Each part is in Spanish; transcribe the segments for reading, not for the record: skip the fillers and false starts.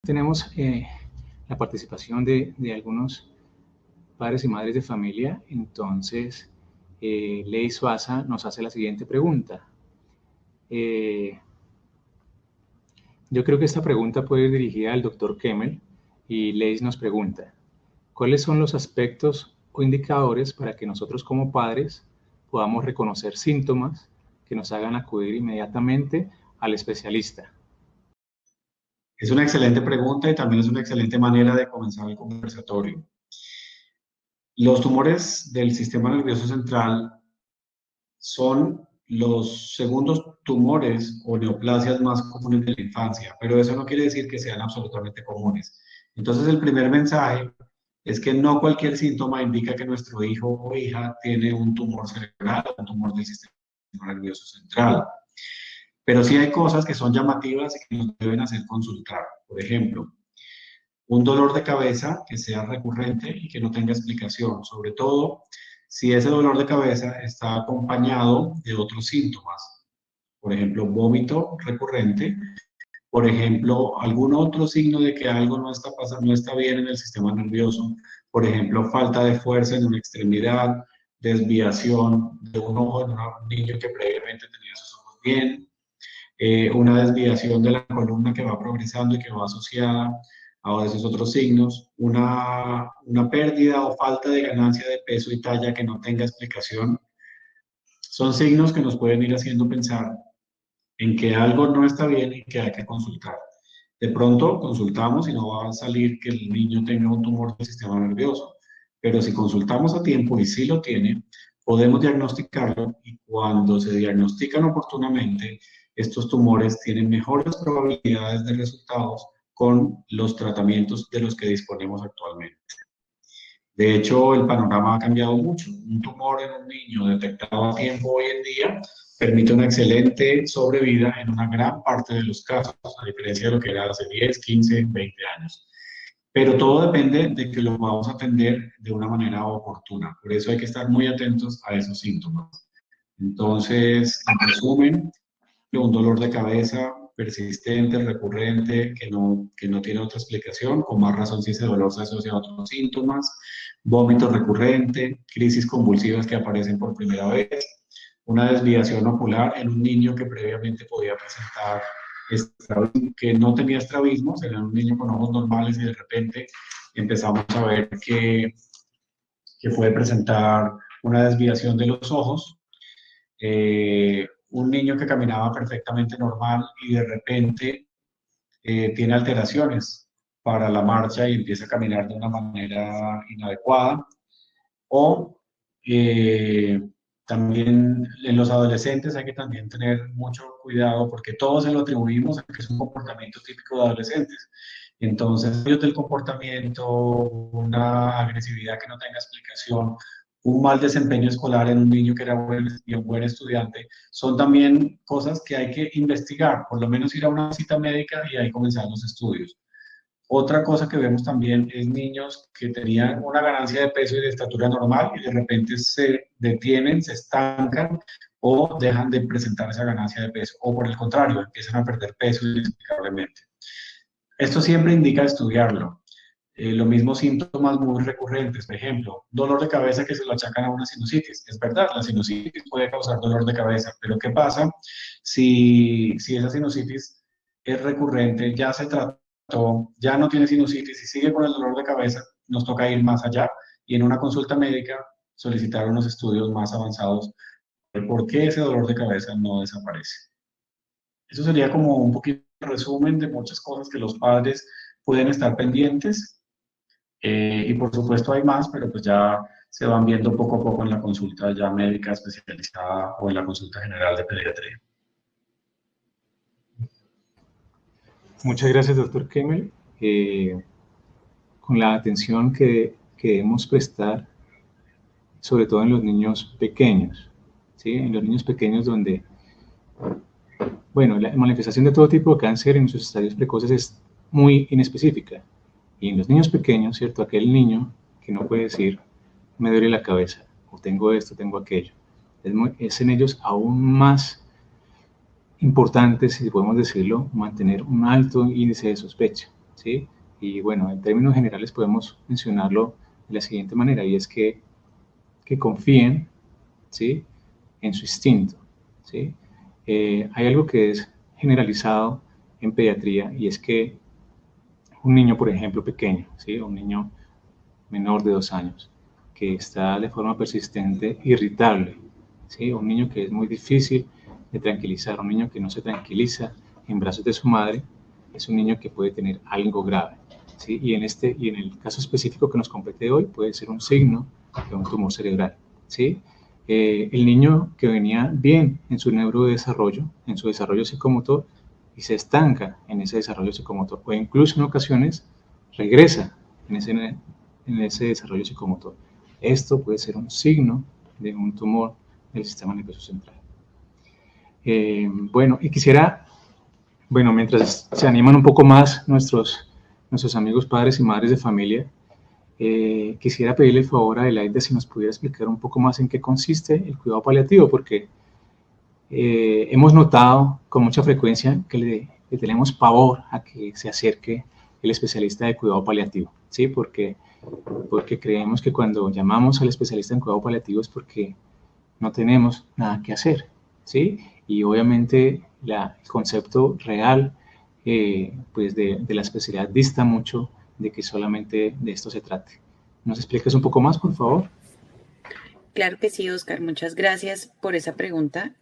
tenemos la participación de algunos padres y madres de familia. Entonces, Ley Suaza nos hace la siguiente pregunta. Yo creo que esta pregunta puede ir dirigida al doctor Kemmel, y Leis nos pregunta: ¿cuáles son los aspectos o indicadores para que nosotros como padres podamos reconocer síntomas que nos hagan acudir inmediatamente al especialista? Es una excelente pregunta y también es una excelente manera de comenzar el conversatorio. Los tumores del sistema nervioso central son los segundos tumores o neoplasias más comunes de la infancia, pero eso no quiere decir que sean absolutamente comunes. Entonces, el primer mensaje es que no cualquier síntoma indica que nuestro hijo o hija tiene un tumor cerebral o un tumor del sistema nervioso central. Pero sí hay cosas que son llamativas y que nos deben hacer consultar. Por ejemplo, un dolor de cabeza que sea recurrente y que no tenga explicación, sobre todo si ese dolor de cabeza está acompañado de otros síntomas. Por ejemplo, vómito recurrente, por ejemplo, algún otro signo de que algo no está pasando, no está bien en el sistema nervioso, por ejemplo, falta de fuerza en una extremidad, desviación de un ojo en un niño que previamente tenía sus ojos bien, una desviación de la columna que va progresando y que va asociada a esos otros signos, una pérdida o falta de ganancia de peso y talla que no tenga explicación, son signos que nos pueden ir haciendo pensar en que algo no está bien y que hay que consultar. De pronto consultamos y no va a salir que el niño tenga un tumor del sistema nervioso, pero si consultamos a tiempo y sí lo tiene, podemos diagnosticarlo, y cuando se diagnostican oportunamente, estos tumores tienen mejores probabilidades de resultados con los tratamientos de los que disponemos actualmente. De hecho, el panorama ha cambiado mucho. Un tumor en un niño detectado a tiempo hoy en día permite una excelente sobrevida en una gran parte de los casos, a diferencia de lo que era hace 10, 15, 20 años. Pero todo depende de que lo vamos a atender de una manera oportuna. Por eso hay que estar muy atentos a esos síntomas. Entonces, en resumen, un dolor de cabeza persistente, recurrente, que no tiene otra explicación, con más razón si ese dolor se asocia a otros síntomas, vómito recurrente, crisis convulsivas que aparecen por primera vez, una desviación ocular en un niño que previamente podía presentar que no tenía estrabismos, era un niño con ojos normales y de repente empezamos a ver que puede presentar una desviación de los ojos, un niño que caminaba perfectamente normal y de repente tiene alteraciones para la marcha y empieza a caminar de una manera inadecuada. O también en los adolescentes hay que también tener mucho cuidado porque todos se lo atribuimos a que es un comportamiento típico de adolescentes. Entonces, el comportamiento, una agresividad que no tenga explicación, un mal desempeño escolar en un niño que era un buen estudiante, son también cosas que hay que investigar, por lo menos ir a una cita médica y ahí comenzar los estudios. Otra cosa que vemos también es niños que tenían una ganancia de peso y de estatura normal y de repente se detienen, se estancan o dejan de presentar esa ganancia de peso, o por el contrario, empiezan a perder peso inexplicablemente. Esto siempre indica estudiarlo. Los mismos síntomas muy recurrentes, por ejemplo, dolor de cabeza que se lo achacan a una sinusitis. Es verdad, la sinusitis puede causar dolor de cabeza, pero ¿qué pasa si esa sinusitis es recurrente, ya se trató, ya no tiene sinusitis y sigue con el dolor de cabeza? Nos toca ir más allá y en una consulta médica solicitar unos estudios más avanzados de por qué ese dolor de cabeza no desaparece. Eso sería como un poquito de resumen de muchas cosas que los padres pueden estar pendientes. Y por supuesto hay más, pero pues ya se van viendo poco a poco en la consulta ya médica especializada o en la consulta general de pediatría. Muchas gracias, doctor Kemmel. Con la atención que debemos prestar, sobre todo en los niños pequeños, ¿sí? En los niños pequeños donde, bueno, la manifestación de todo tipo de cáncer en sus estadios precoces es muy inespecífica. Y en los niños pequeños, ¿cierto? Aquel niño que no puede decir, me duele la cabeza, o tengo esto, tengo aquello. Es en ellos aún más importante, si podemos decirlo, mantener un alto índice de sospecha. ¿sí? Y bueno, en términos generales podemos mencionarlo de la siguiente manera, y es que confíen, ¿sí? En su instinto, ¿sí? Hay algo que es generalizado en pediatría y es que un niño, por ejemplo, pequeño, ¿sí? Un niño menor de 2 años, que está de forma persistente irritable, ¿sí? Un niño que es muy difícil de tranquilizar, un niño que no se tranquiliza en brazos de su madre, es un niño que puede tener algo grave, ¿sí? Y en el caso específico que nos compete hoy, puede ser un signo de un tumor cerebral, ¿sí? El niño que venía bien en su neurodesarrollo, en su desarrollo psicomotor, y se estanca en ese desarrollo psicomotor, o incluso en ocasiones regresa en ese desarrollo psicomotor. Esto puede ser un signo de un tumor del sistema nervioso central. Bueno, y quisiera, bueno, mientras se animan un poco más nuestros amigos padres y madres de familia, quisiera pedirle el favor a Adelaide si nos pudiera explicar un poco más en qué consiste el cuidado paliativo, porque hemos notado con mucha frecuencia que le tenemos pavor a que se acerque el especialista de cuidado paliativo, ¿sí? Porque creemos que cuando llamamos al especialista en cuidado paliativo es porque no tenemos nada que hacer, ¿sí? Y obviamente el concepto real pues de la especialidad dista mucho de que solamente de esto se trate. ¿Nos explicas un poco más, por favor? Claro que sí, Oscar. Muchas gracias por esa pregunta.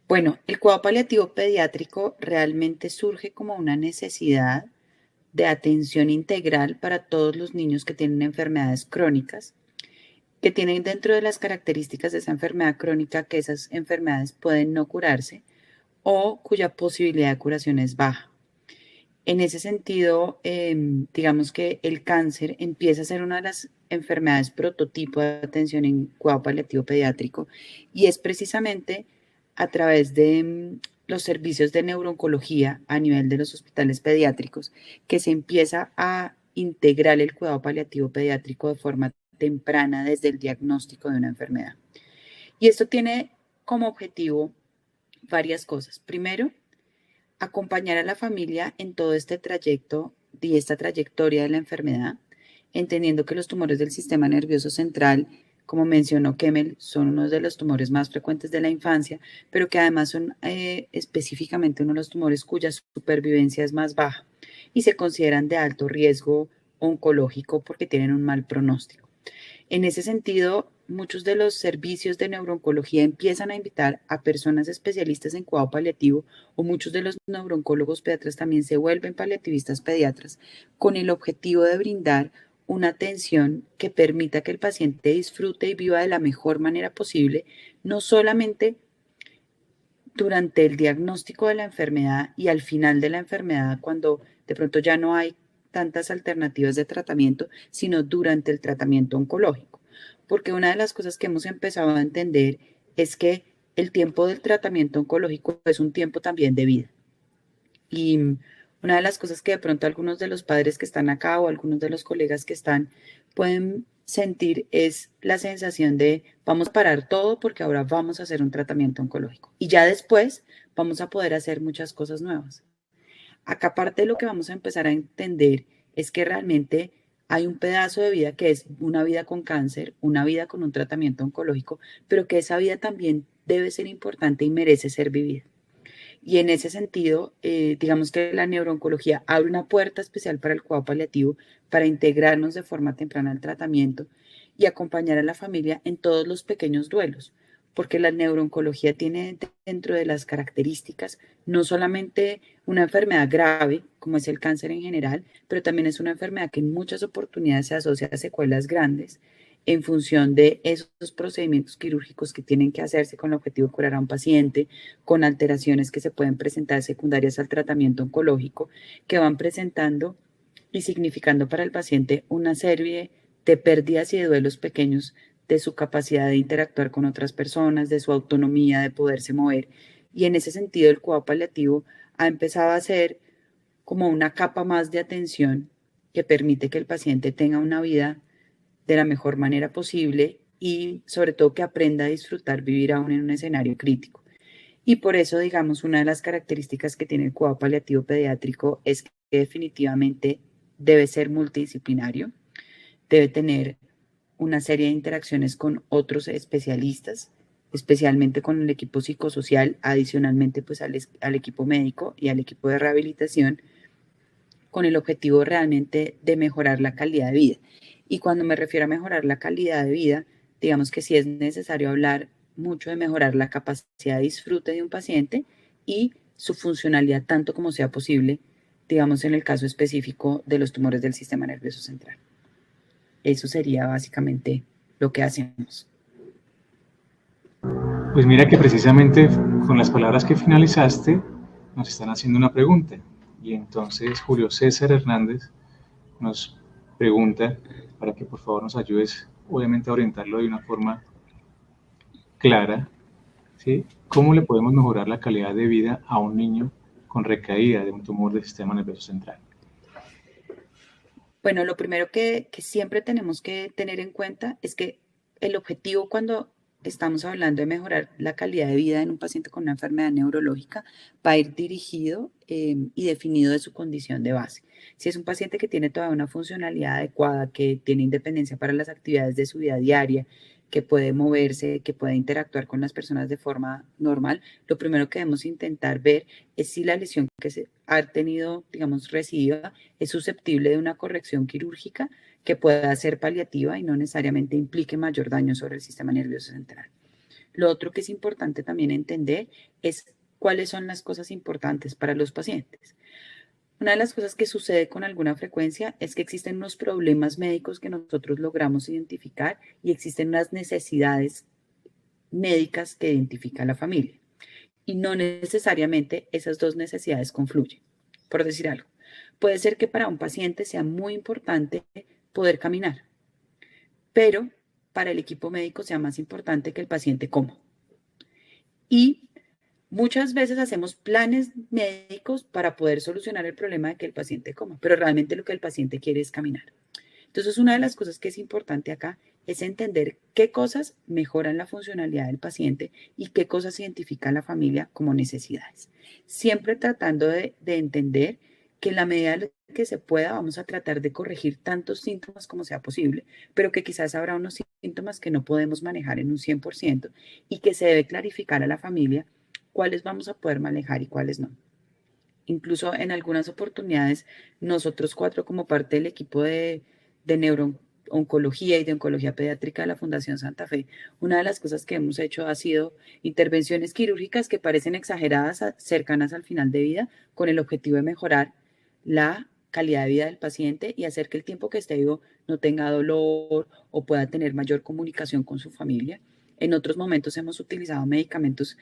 Bueno, el cuidado paliativo pediátrico realmente surge como una necesidad de atención integral para todos los niños que tienen enfermedades crónicas, que tienen dentro de las características de esa enfermedad crónica que esas enfermedades pueden no curarse o cuya posibilidad de curación es baja. En ese sentido, digamos que el cáncer empieza a ser una de las enfermedades prototipo de atención en cuidado paliativo pediátrico y es precisamente a través de los servicios de neurooncología a nivel de los hospitales pediátricos que se empieza a integrar el cuidado paliativo pediátrico de forma temprana desde el diagnóstico de una enfermedad. Y esto tiene como objetivo varias cosas. Primero, acompañar a la familia en todo este trayecto y esta trayectoria de la enfermedad, entendiendo que los tumores del sistema nervioso central, como mencionó Kemel, son uno de los tumores más frecuentes de la infancia, pero que además son específicamente uno de los tumores cuya supervivencia es más baja y se consideran de alto riesgo oncológico porque tienen un mal pronóstico. En ese sentido, muchos de los servicios de neurooncología empiezan a invitar a personas especialistas en cuidado paliativo o muchos de los neurooncólogos pediatras también se vuelven paliativistas pediatras con el objetivo de brindar una atención que permita que el paciente disfrute y viva de la mejor manera posible, no solamente durante el diagnóstico de la enfermedad y al final de la enfermedad, cuando de pronto ya no hay tantas alternativas de tratamiento, sino durante el tratamiento oncológico. Porque una de las cosas que hemos empezado a entender es que el tiempo del tratamiento oncológico es un tiempo también de vida. Y una de las cosas que de pronto algunos de los padres que están acá o algunos de los colegas que están pueden sentir es la sensación de vamos a parar todo porque ahora vamos a hacer un tratamiento oncológico y ya después vamos a poder hacer muchas cosas nuevas. Acá parte de lo que vamos a empezar a entender es que realmente hay un pedazo de vida que es una vida con cáncer, una vida con un tratamiento oncológico, pero que esa vida también debe ser importante y merece ser vivida. Y en ese sentido, digamos que la neurooncología abre una puerta especial para el cuidado paliativo, para integrarnos de forma temprana al tratamiento y acompañar a la familia en todos los pequeños duelos, porque la neurooncología tiene dentro de las características no solamente una enfermedad grave, como es el cáncer en general, pero también es una enfermedad que en muchas oportunidades se asocia a secuelas grandes en función de esos procedimientos quirúrgicos que tienen que hacerse con el objetivo de curar a un paciente, con alteraciones que se pueden presentar secundarias al tratamiento oncológico, que van presentando y significando para el paciente una serie de pérdidas y de duelos pequeños de su capacidad de interactuar con otras personas, de su autonomía, de poderse mover. Y en ese sentido, el cuidado paliativo ha empezado a ser como una capa más de atención que permite que el paciente tenga una vida de la mejor manera posible y sobre todo que aprenda a disfrutar vivir aún en un escenario crítico. Y por eso, digamos, una de las características que tiene el cuidado paliativo pediátrico es que definitivamente debe ser multidisciplinario, debe tener una serie de interacciones con otros especialistas, especialmente con el equipo psicosocial, adicionalmente pues al equipo médico y al equipo de rehabilitación, con el objetivo realmente de mejorar la calidad de vida. Y cuando me refiero a mejorar la calidad de vida, digamos que sí es necesario hablar mucho de mejorar la capacidad de disfrute de un paciente y su funcionalidad tanto como sea posible, digamos en el caso específico de los tumores del sistema nervioso central. Eso sería básicamente lo que hacemos. Pues mira que precisamente con las palabras que finalizaste nos están haciendo una pregunta. Y entonces Julio César Hernández nos pregunta para que por favor nos ayudes, obviamente, a orientarlo de una forma clara, ¿sí? ¿Cómo le podemos mejorar la calidad de vida a un niño con recaída de un tumor del sistema nervioso central? Bueno, lo primero que siempre tenemos que tener en cuenta es que el objetivo cuando estamos hablando de mejorar la calidad de vida en un paciente con una enfermedad neurológica va a ir dirigido y definido de su condición de base. Si es un paciente que tiene toda una funcionalidad adecuada, que tiene independencia para las actividades de su vida diaria, que puede moverse, que puede interactuar con las personas de forma normal, lo primero que debemos intentar ver es si la lesión que se ha tenido, digamos, recidida es susceptible de una corrección quirúrgica que pueda ser paliativa y no necesariamente implique mayor daño sobre el sistema nervioso central. Lo otro que es importante también entender es cuáles son las cosas importantes para los pacientes. Una de las cosas que sucede con alguna frecuencia es que existen unos problemas médicos que nosotros logramos identificar y existen unas necesidades médicas que identifica la familia. Y no necesariamente esas dos necesidades confluyen. Por decir algo, puede ser que para un paciente sea muy importante poder caminar, pero para el equipo médico sea más importante que el paciente coma. Y muchas veces hacemos planes médicos para poder solucionar el problema de que el paciente coma, pero realmente lo que el paciente quiere es caminar. Entonces, una de las cosas que es importante acá es entender qué cosas mejoran la funcionalidad del paciente y qué cosas identifica la familia como necesidades. Siempre tratando de entender que en la medida de que se pueda vamos a tratar de corregir tantos síntomas como sea posible, pero que quizás habrá unos síntomas que no podemos manejar en un 100% y que se debe clarificar a la familia cuáles vamos a poder manejar y cuáles no. Incluso en algunas oportunidades, nosotros cuatro como parte del equipo de neurooncología y de oncología pediátrica de la Fundación Santa Fe, una de las cosas que hemos hecho ha sido intervenciones quirúrgicas que parecen exageradas, cercanas al final de vida, con el objetivo de mejorar la calidad de vida del paciente y hacer que el tiempo que esté vivo no tenga dolor o pueda tener mayor comunicación con su familia. En otros momentos hemos utilizado medicamentos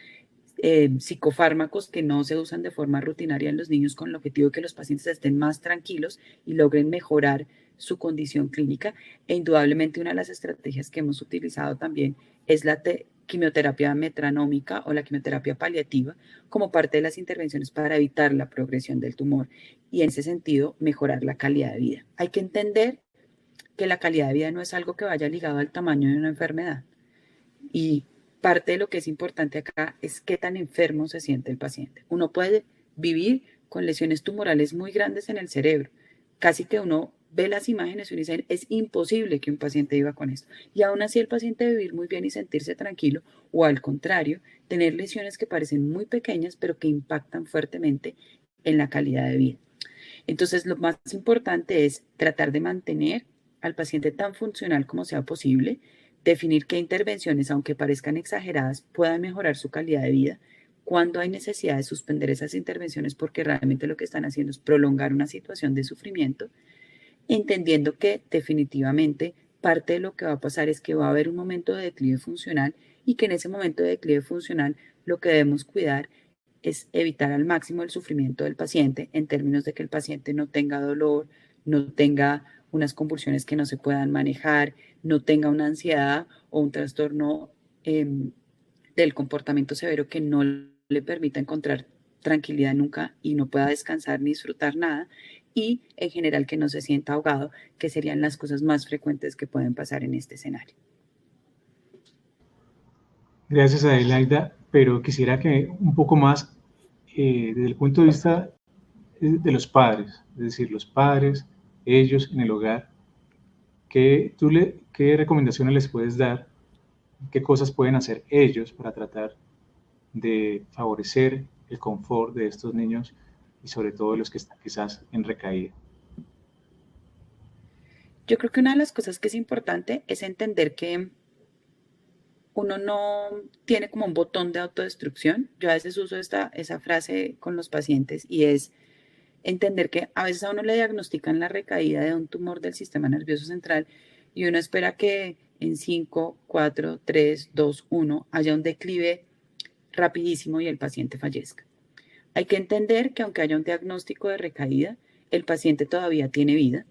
psicofármacos que no se usan de forma rutinaria en los niños con el objetivo de que los pacientes estén más tranquilos y logren mejorar su condición clínica. E indudablemente una de las estrategias que hemos utilizado también es la quimioterapia metranómica o la quimioterapia paliativa como parte de las intervenciones para evitar la progresión del tumor y en ese sentido mejorar la calidad de vida. Hay que entender que la calidad de vida no es algo que vaya ligado al tamaño de una enfermedad y parte de lo que es importante acá es qué tan enfermo se siente el paciente. Uno puede vivir con lesiones tumorales muy grandes en el cerebro. Casi que uno ve las imágenes y uno dice, es imposible que un paciente viva con esto. Y aún así el paciente vivir muy bien y sentirse tranquilo, o al contrario, tener lesiones que parecen muy pequeñas, pero que impactan fuertemente en la calidad de vida. Entonces, lo más importante es tratar de mantener al paciente tan funcional como sea posible, definir qué intervenciones, aunque parezcan exageradas, puedan mejorar su calidad de vida, cuando hay necesidad de suspender esas intervenciones porque realmente lo que están haciendo es prolongar una situación de sufrimiento, entendiendo que definitivamente parte de lo que va a pasar es que va a haber un momento de declive funcional y que en ese momento de declive funcional lo que debemos cuidar es evitar al máximo el sufrimiento del paciente en términos de que el paciente no tenga dolor, no tenga unas convulsiones que no se puedan manejar, no tenga una ansiedad o un trastorno del comportamiento severo que no le permita encontrar tranquilidad nunca y no pueda descansar ni disfrutar nada y en general que no se sienta ahogado, que serían las cosas más frecuentes que pueden pasar en este escenario. Gracias, Adelaida. pero quisiera que un poco más desde el punto de vista de los padres, es decir, los padres, ellos en el hogar, ¿qué recomendaciones les puedes dar? ¿Qué cosas pueden hacer ellos para tratar de favorecer el confort de estos niños y sobre todo los que están quizás en recaída? Yo creo que una de las cosas que es importante es entender que uno no tiene como un botón de autodestrucción. Yo a veces uso esa frase con los pacientes y es entender que a veces a uno le diagnostican la recaída de un tumor del sistema nervioso central y uno espera que en 5, 4, 3, 2, 1 haya un declive rapidísimo y el paciente fallezca. Hay que entender que aunque haya un diagnóstico de recaída, el paciente todavía tiene vida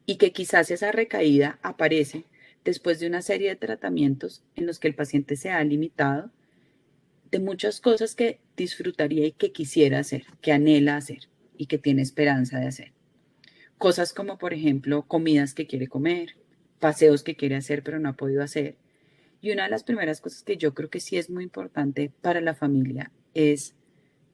y que quizás esa recaída aparece después de una serie de tratamientos en los que el paciente se ha limitado de muchas cosas que disfrutaría y que quisiera hacer, que anhela hacer y que tiene esperanza de hacer. Cosas como, por ejemplo, comidas que quiere comer, paseos que quiere hacer pero no ha podido hacer. Y una de las primeras cosas que yo creo que sí es muy importante para la familia es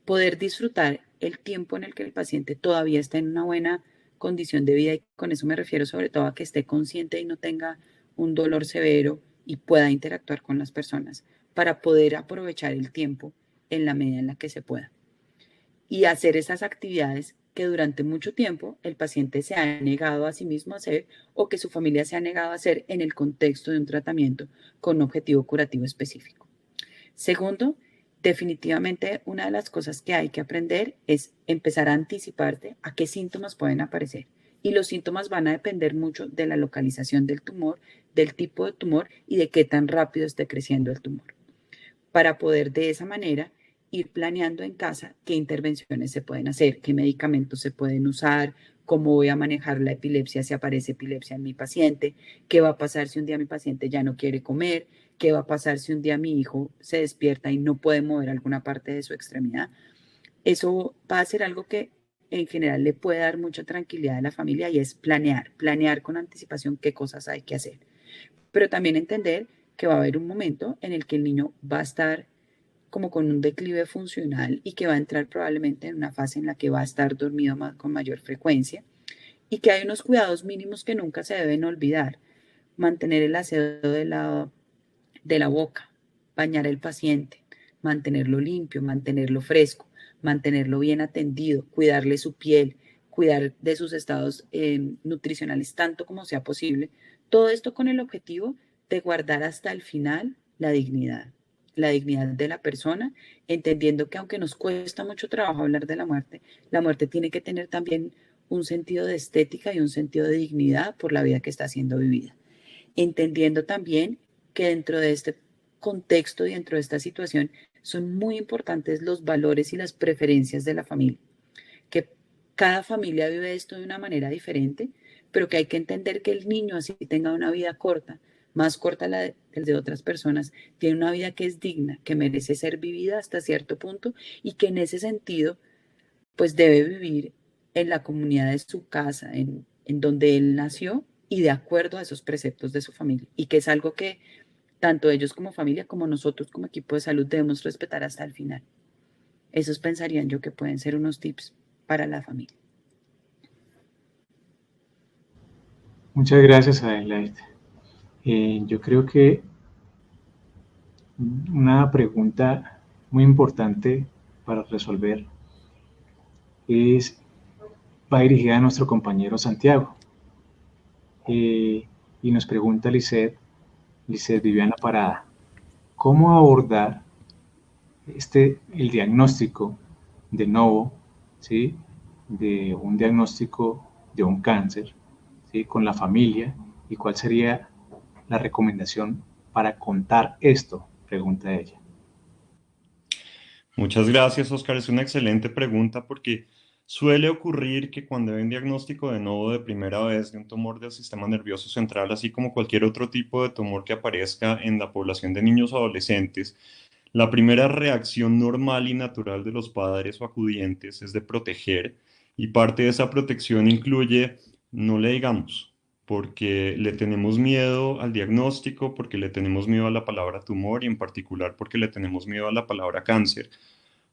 poder disfrutar el tiempo en el que el paciente todavía está en una buena condición de vida, y con eso me refiero sobre todo a que esté consciente y no tenga un dolor severo y pueda interactuar con las personas para poder aprovechar el tiempo en la medida en la que se pueda y hacer esas actividades que durante mucho tiempo el paciente se ha negado a sí mismo a hacer o que su familia se ha negado a hacer en el contexto de un tratamiento con un objetivo curativo específico. Segundo, definitivamente una de las cosas que hay que aprender es empezar a anticiparte a qué síntomas pueden aparecer. Y los síntomas van a depender mucho de la localización del tumor, del tipo de tumor y de qué tan rápido esté creciendo el tumor. Para poder de esa manera ir planeando en casa qué intervenciones se pueden hacer, qué medicamentos se pueden usar, cómo voy a manejar la epilepsia si aparece epilepsia en mi paciente, qué va a pasar si un día mi paciente ya no quiere comer, qué va a pasar si un día mi hijo se despierta y no puede mover alguna parte de su extremidad. Eso va a ser algo que en general le puede dar mucha tranquilidad a la familia y es planear con anticipación qué cosas hay que hacer. Pero también entender que va a haber un momento en el que el niño va a estar como con un declive funcional y que va a entrar probablemente en una fase en la que va a estar dormido con mayor frecuencia y que hay unos cuidados mínimos que nunca se deben olvidar. Mantener el aseo de la boca, bañar al paciente, mantenerlo limpio, mantenerlo fresco, mantenerlo bien atendido, cuidarle su piel, cuidar de sus estados nutricionales tanto como sea posible. Todo esto con el objetivo de guardar hasta el final la dignidad de la persona, entendiendo que aunque nos cuesta mucho trabajo hablar de la muerte tiene que tener también un sentido de estética y un sentido de dignidad por la vida que está siendo vivida. Entendiendo también que dentro de este contexto y dentro de esta situación son muy importantes los valores y las preferencias de la familia, que cada familia vive esto de una manera diferente, pero que hay que entender que el niño, así tenga una vida corta, más corta la de otras personas, tiene una vida que es digna, que merece ser vivida hasta cierto punto y que en ese sentido, pues debe vivir en la comunidad de su casa, en donde él nació y de acuerdo a esos preceptos de su familia. Y que es algo que tanto ellos como familia, como nosotros como equipo de salud debemos respetar hasta el final. Esos pensarían yo que pueden ser unos tips para la familia. Muchas gracias, Adelaide. Yo creo que una pregunta muy importante para resolver va dirigida a nuestro compañero Santiago. Y nos pregunta Lisset Viviana Parada, ¿cómo abordar el diagnóstico de novo, ¿sí? De un diagnóstico de un cáncer, ¿sí? Con la familia, y cuál sería la recomendación para contar esto? Pregunta ella. Muchas gracias, Oscar. Es una excelente pregunta porque suele ocurrir que cuando hay un diagnóstico de novo de primera vez de un tumor del sistema nervioso central, así como cualquier otro tipo de tumor que aparezca en la población de niños o adolescentes, la primera reacción normal y natural de los padres o acudientes es de proteger, y parte de esa protección incluye no le digamos, porque le tenemos miedo al diagnóstico, porque le tenemos miedo a la palabra tumor y en particular porque le tenemos miedo a la palabra cáncer,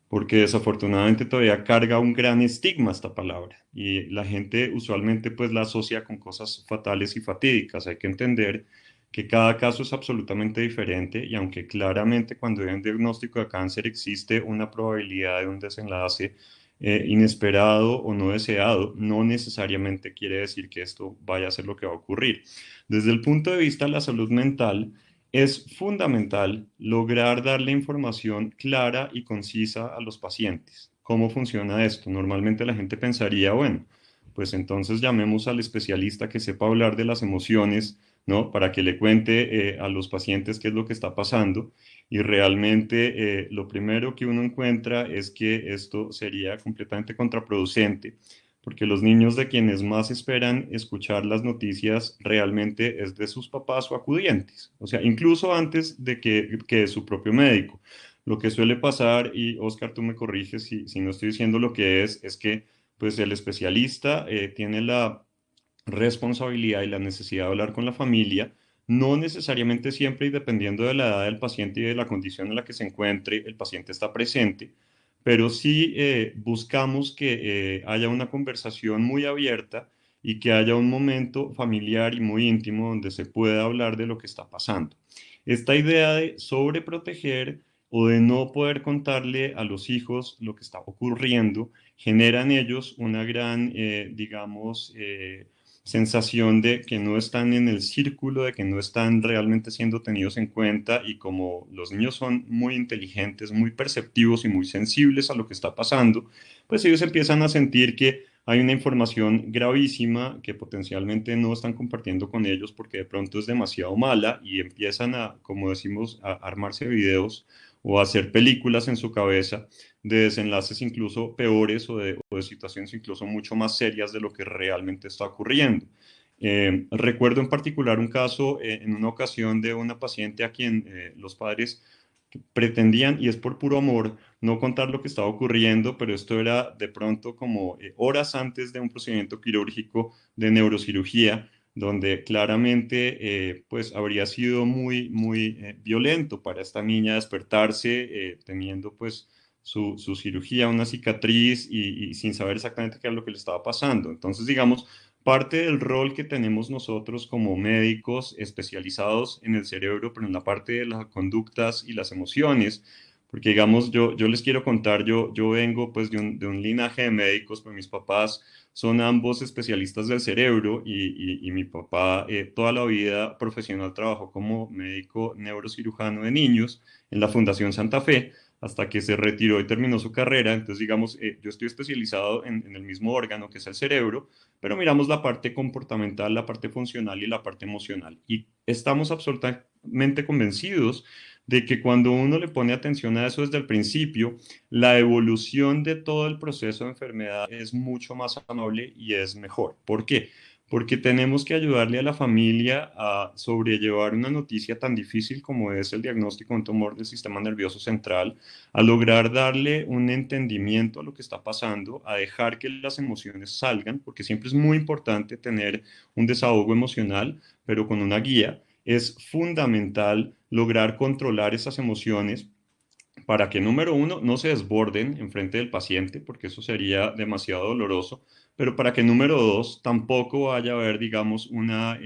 porque desafortunadamente todavía carga un gran estigma esta palabra y la gente usualmente pues la asocia con cosas fatales y fatídicas. Hay que entender que cada caso es absolutamente diferente y aunque claramente cuando hay un diagnóstico de cáncer existe una probabilidad de un desenlace inesperado o no deseado, no necesariamente quiere decir que esto vaya a ser lo que va a ocurrir. Desde el punto de vista de la salud mental, es fundamental lograr darle información clara y concisa a los pacientes. ¿Cómo funciona esto? Normalmente la gente pensaría, bueno, pues entonces llamemos al especialista que sepa hablar de las emociones, ¿no? Para que le cuente a los pacientes qué es lo que está pasando. Y realmente lo primero que uno encuentra es que esto sería completamente contraproducente porque los niños de quienes más esperan escuchar las noticias realmente es de sus papás o acudientes, o sea, incluso antes de que de su propio médico. Lo que suele pasar, y Oscar, tú me corriges si no estoy diciendo lo que es que pues el especialista tiene la responsabilidad y la necesidad de hablar con la familia, no necesariamente siempre y dependiendo de la edad del paciente y de la condición en la que se encuentre, el paciente está presente, pero sí buscamos que haya una conversación muy abierta y que haya un momento familiar y muy íntimo donde se pueda hablar de lo que está pasando. Esta idea de sobreproteger o de no poder contarle a los hijos lo que está ocurriendo genera en ellos una gran, digamos, sensación de que no están en el círculo, de que no están realmente siendo tenidos en cuenta y como los niños son muy inteligentes, muy perceptivos y muy sensibles a lo que está pasando, pues ellos empiezan a sentir que hay una información gravísima que potencialmente no están compartiendo con ellos porque de pronto es demasiado mala y empiezan a, como decimos, a armarse videos o a hacer películas en su cabeza de desenlaces incluso peores o de situaciones incluso mucho más serias de lo que realmente está ocurriendo. Recuerdo en particular un caso en una ocasión de una paciente a quien los padres pretendían, y es por puro amor, no contar lo que estaba ocurriendo, pero esto era de pronto como horas antes de un procedimiento quirúrgico de neurocirugía, donde claramente pues habría sido muy violento para esta niña despertarse teniendo pues su cirugía, una cicatriz y sin saber exactamente qué era lo que le estaba pasando. Entonces, digamos, parte del rol que tenemos nosotros como médicos especializados en el cerebro, pero en la parte de las conductas y las emociones, porque digamos, yo les quiero contar, yo vengo pues de un linaje de médicos, pues mis papás son ambos especialistas del cerebro y mi papá toda la vida profesional trabajó como médico neurocirujano de niños en la Fundación Santa Fe hasta que se retiró y terminó su carrera. Entonces, digamos, yo estoy especializado en el mismo órgano que es el cerebro, pero miramos la parte comportamental, la parte funcional y la parte emocional. Y estamos absolutamente convencidos de que cuando uno le pone atención a eso desde el principio, la evolución de todo el proceso de enfermedad es mucho más amable y es mejor. ¿Por qué? Porque tenemos que ayudarle a la familia a sobrellevar una noticia tan difícil como es el diagnóstico de un tumor del sistema nervioso central, a lograr darle un entendimiento a lo que está pasando, a dejar que las emociones salgan, porque siempre es muy importante tener un desahogo emocional, pero con una guía. Es fundamental lograr controlar esas emociones para que, número uno, no se desborden en frente del paciente, porque eso sería demasiado doloroso, pero para que, número dos, tampoco vaya a haber, digamos, una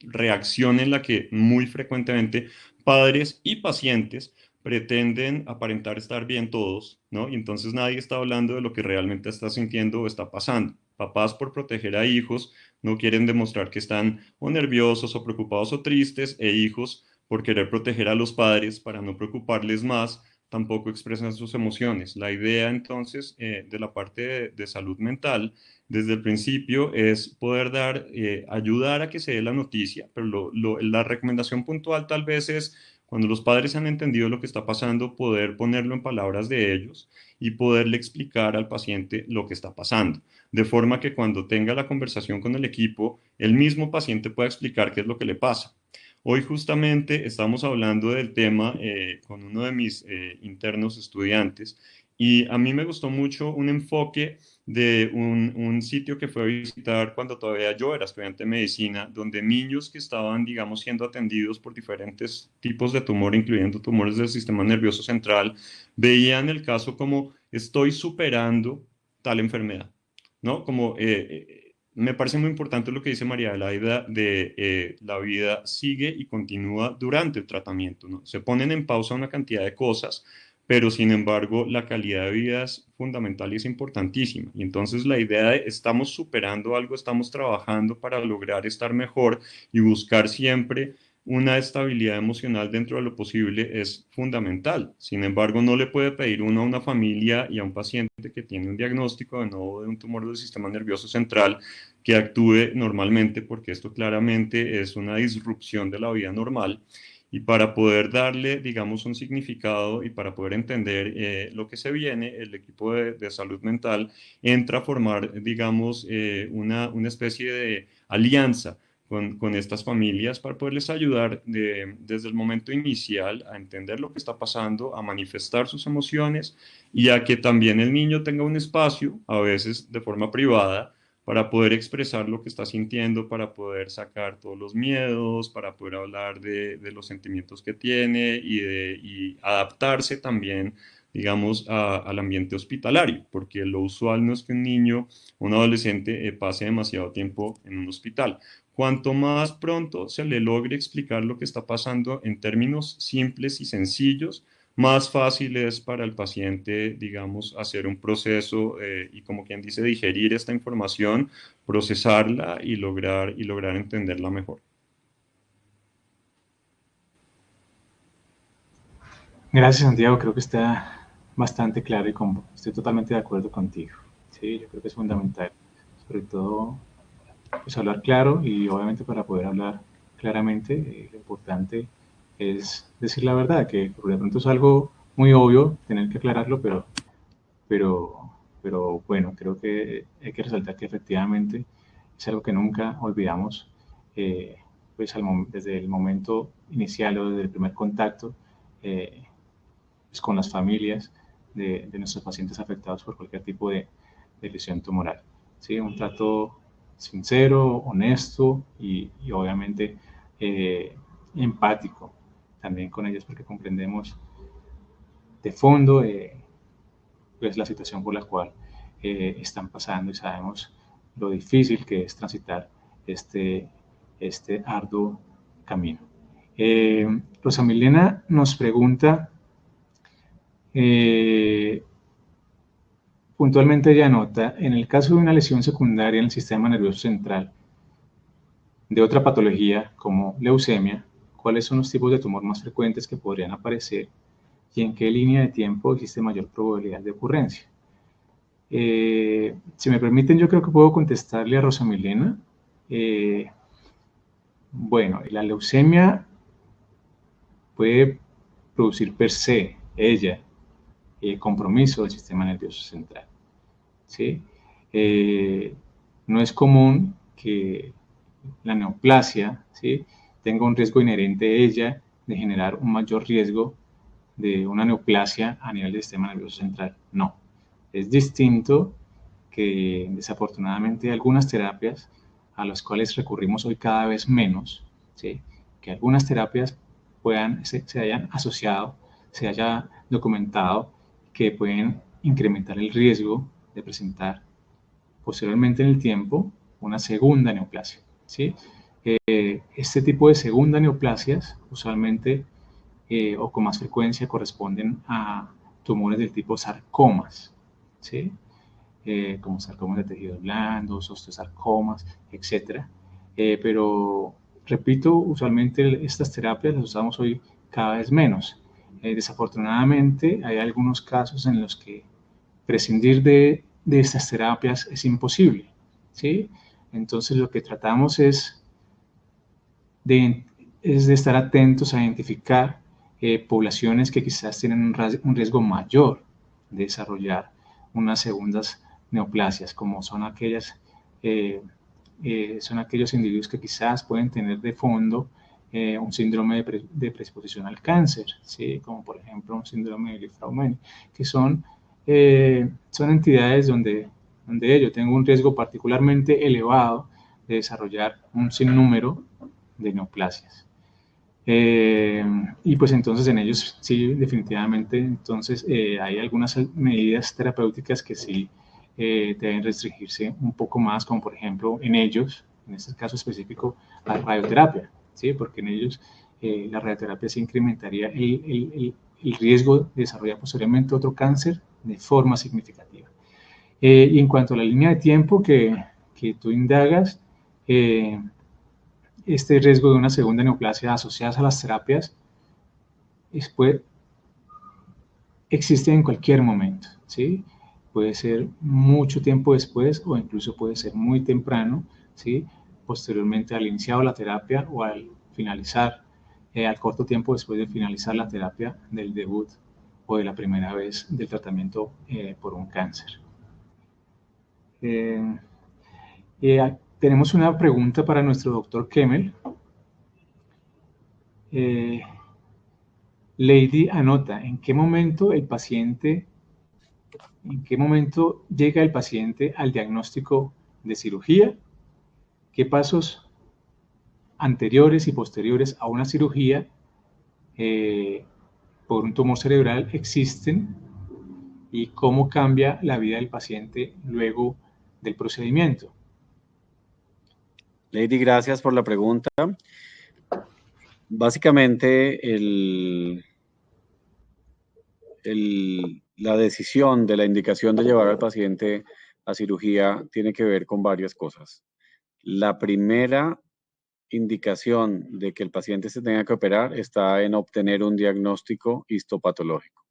reacción en la que muy frecuentemente padres y pacientes pretenden aparentar estar bien todos, ¿no? Y entonces nadie está hablando de lo que realmente está sintiendo o está pasando. Papás por proteger a hijos no quieren demostrar que están o nerviosos o preocupados o tristes, e hijos por querer proteger a los padres para no preocuparles más, tampoco expresan sus emociones. La idea entonces de la parte de salud mental desde el principio es poder dar, ayudar a que se dé la noticia, pero la recomendación puntual tal vez es cuando los padres han entendido lo que está pasando, poder ponerlo en palabras de ellos y poderle explicar al paciente lo que está pasando, de forma que cuando tenga la conversación con el equipo, el mismo paciente pueda explicar qué es lo que le pasa. Hoy justamente estamos hablando del tema con uno de mis internos estudiantes Y a mí me gustó mucho un enfoque de un sitio que fue a visitar cuando todavía yo era estudiante de medicina, donde niños que estaban, digamos, siendo atendidos por diferentes tipos de tumor, incluyendo tumores del sistema nervioso central, veían el caso como estoy superando tal enfermedad, ¿no? Como me parece muy importante lo que dice María Adelaida de la vida sigue y continúa durante el tratamiento, ¿no? Se ponen en pausa una cantidad de cosas, pero sin embargo la calidad de vida es fundamental y es importantísima. Y entonces la idea de estamos superando algo, estamos trabajando para lograr estar mejor y buscar siempre una estabilidad emocional dentro de lo posible es fundamental. Sin embargo, no le puede pedir uno a una familia y a un paciente que tiene un diagnóstico de nuevo de un tumor del sistema nervioso central que actúe normalmente, porque esto claramente es una disrupción de la vida normal. Y para poder darle, digamos, un significado y para poder entender lo que se viene, el equipo de salud mental entra a formar, digamos, una especie de alianza con estas familias para poderles ayudar desde el momento inicial a entender lo que está pasando, a manifestar sus emociones y a que también el niño tenga un espacio, a veces de forma privada, para poder expresar lo que está sintiendo, para poder sacar todos los miedos, para poder hablar de los sentimientos que tiene y adaptarse también, digamos, al ambiente hospitalario, porque lo usual no es que un niño o un adolescente pase demasiado tiempo en un hospital. Cuanto más pronto se le logre explicar lo que está pasando en términos simples y sencillos, más fácil es para el paciente, digamos, hacer un proceso y como quien dice, digerir esta información, procesarla y lograr entenderla mejor. Gracias, Santiago. Creo que está bastante claro y estoy totalmente de acuerdo contigo. Sí, yo creo que es fundamental, sobre todo, pues hablar claro y obviamente para poder hablar claramente, lo importante es decir la verdad, que por de pronto es algo muy obvio tener que aclararlo, pero, pero bueno, creo que hay que resaltar que efectivamente es algo que nunca olvidamos, eh, pues desde el momento inicial o desde el primer contacto, eh, pues con las familias de nuestros pacientes afectados por cualquier tipo de lesión tumoral. ¿Sí? Un trato sincero, honesto y obviamente empático también con ellos porque comprendemos de fondo pues, la situación por la cual están pasando y sabemos lo difícil que es transitar este, este arduo camino. Rosa Milena nos pregunta, eh, puntualmente ella anota, en el caso de una lesión secundaria en el sistema nervioso central de otra patología como leucemia, ¿cuáles son los tipos de tumor más frecuentes que podrían aparecer y en qué línea de tiempo existe mayor probabilidad de ocurrencia? Si me permiten, yo creo que puedo contestarle a Rosa Milena. Eh, bueno, la leucemia puede producir per se, ella, compromiso del sistema nervioso central. ¿Sí? Eh, no es común que la neoplasia, ¿sí?, tenga un riesgo inherente a ella de generar un mayor riesgo de una neoplasia a nivel del sistema nervioso central. No. Es distinto que desafortunadamente algunas terapias a las cuales recurrimos hoy cada vez menos, ¿sí?, que algunas terapias se hayan asociado, se haya documentado que pueden incrementar el riesgo de presentar posteriormente en el tiempo una segunda neoplasia. ¿Sí? Este tipo de segunda neoplasias usualmente o con más frecuencia corresponden a tumores del tipo sarcomas, ¿sí? Como sarcomas de tejidos blandos, osteosarcomas, etc. Pero, repito, usualmente estas terapias las usamos hoy cada vez menos. Desafortunadamente, hay algunos casos en los que prescindir de estas terapias es imposible, ¿sí? Entonces, lo que tratamos de, es de estar atentos a identificar poblaciones que quizás tienen un riesgo mayor de desarrollar unas segundas neoplasias, como son aquellos individuos que quizás pueden tener de fondo un síndrome de predisposición al cáncer, ¿sí?, como por ejemplo un síndrome de Li-Fraumeni, que son son entidades donde yo tengo un riesgo particularmente elevado de desarrollar un sinnúmero de neoplasias. Y pues entonces en ellos sí, definitivamente, entonces hay algunas medidas terapéuticas que sí deben restringirse un poco más, como por ejemplo en ellos, en este caso específico, la radioterapia, ¿sí? Porque en ellos la radioterapia se incrementaría el riesgo de desarrollar posteriormente otro cáncer de forma significativa. Y en cuanto a la línea de tiempo que tú indagas, este riesgo de una segunda neoplasia asociada a las terapias existe en cualquier momento, ¿sí? Puede ser mucho tiempo después o incluso puede ser muy temprano, ¿sí? Posteriormente al iniciado la terapia o al finalizar, al corto tiempo después de finalizar la terapia del debut o de la primera vez del tratamiento por un cáncer. Tenemos una pregunta para nuestro doctor Kemmel. Lady anota, ¿en qué momento llega el paciente al diagnóstico de cirugía? ¿Qué pasos anteriores y posteriores a una cirugía por un tumor cerebral existen y cómo cambia la vida del paciente luego del procedimiento? Lady, gracias por la pregunta. Básicamente, la decisión de la indicación de llevar al paciente a cirugía tiene que ver con varias cosas. La primera indicación de que el paciente se tenga que operar está en obtener un diagnóstico histopatológico.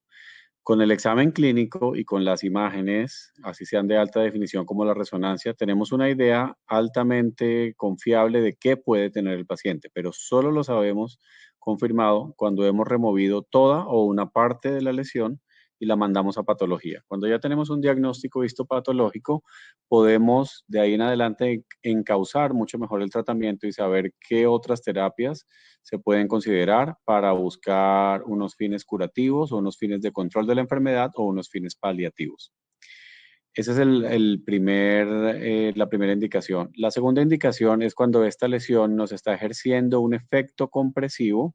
Con el examen clínico y con las imágenes, así sean de alta definición como la resonancia, tenemos una idea altamente confiable de qué puede tener el paciente, pero solo lo sabemos confirmado cuando hemos removido toda o una parte de la lesión y la mandamos a patología. Cuando ya tenemos un diagnóstico histopatológico, podemos de ahí en adelante encauzar mucho mejor el tratamiento y saber qué otras terapias se pueden considerar para buscar unos fines curativos o unos fines de control de la enfermedad o unos fines paliativos. Esa es la primera indicación. La segunda indicación es cuando esta lesión nos está ejerciendo un efecto compresivo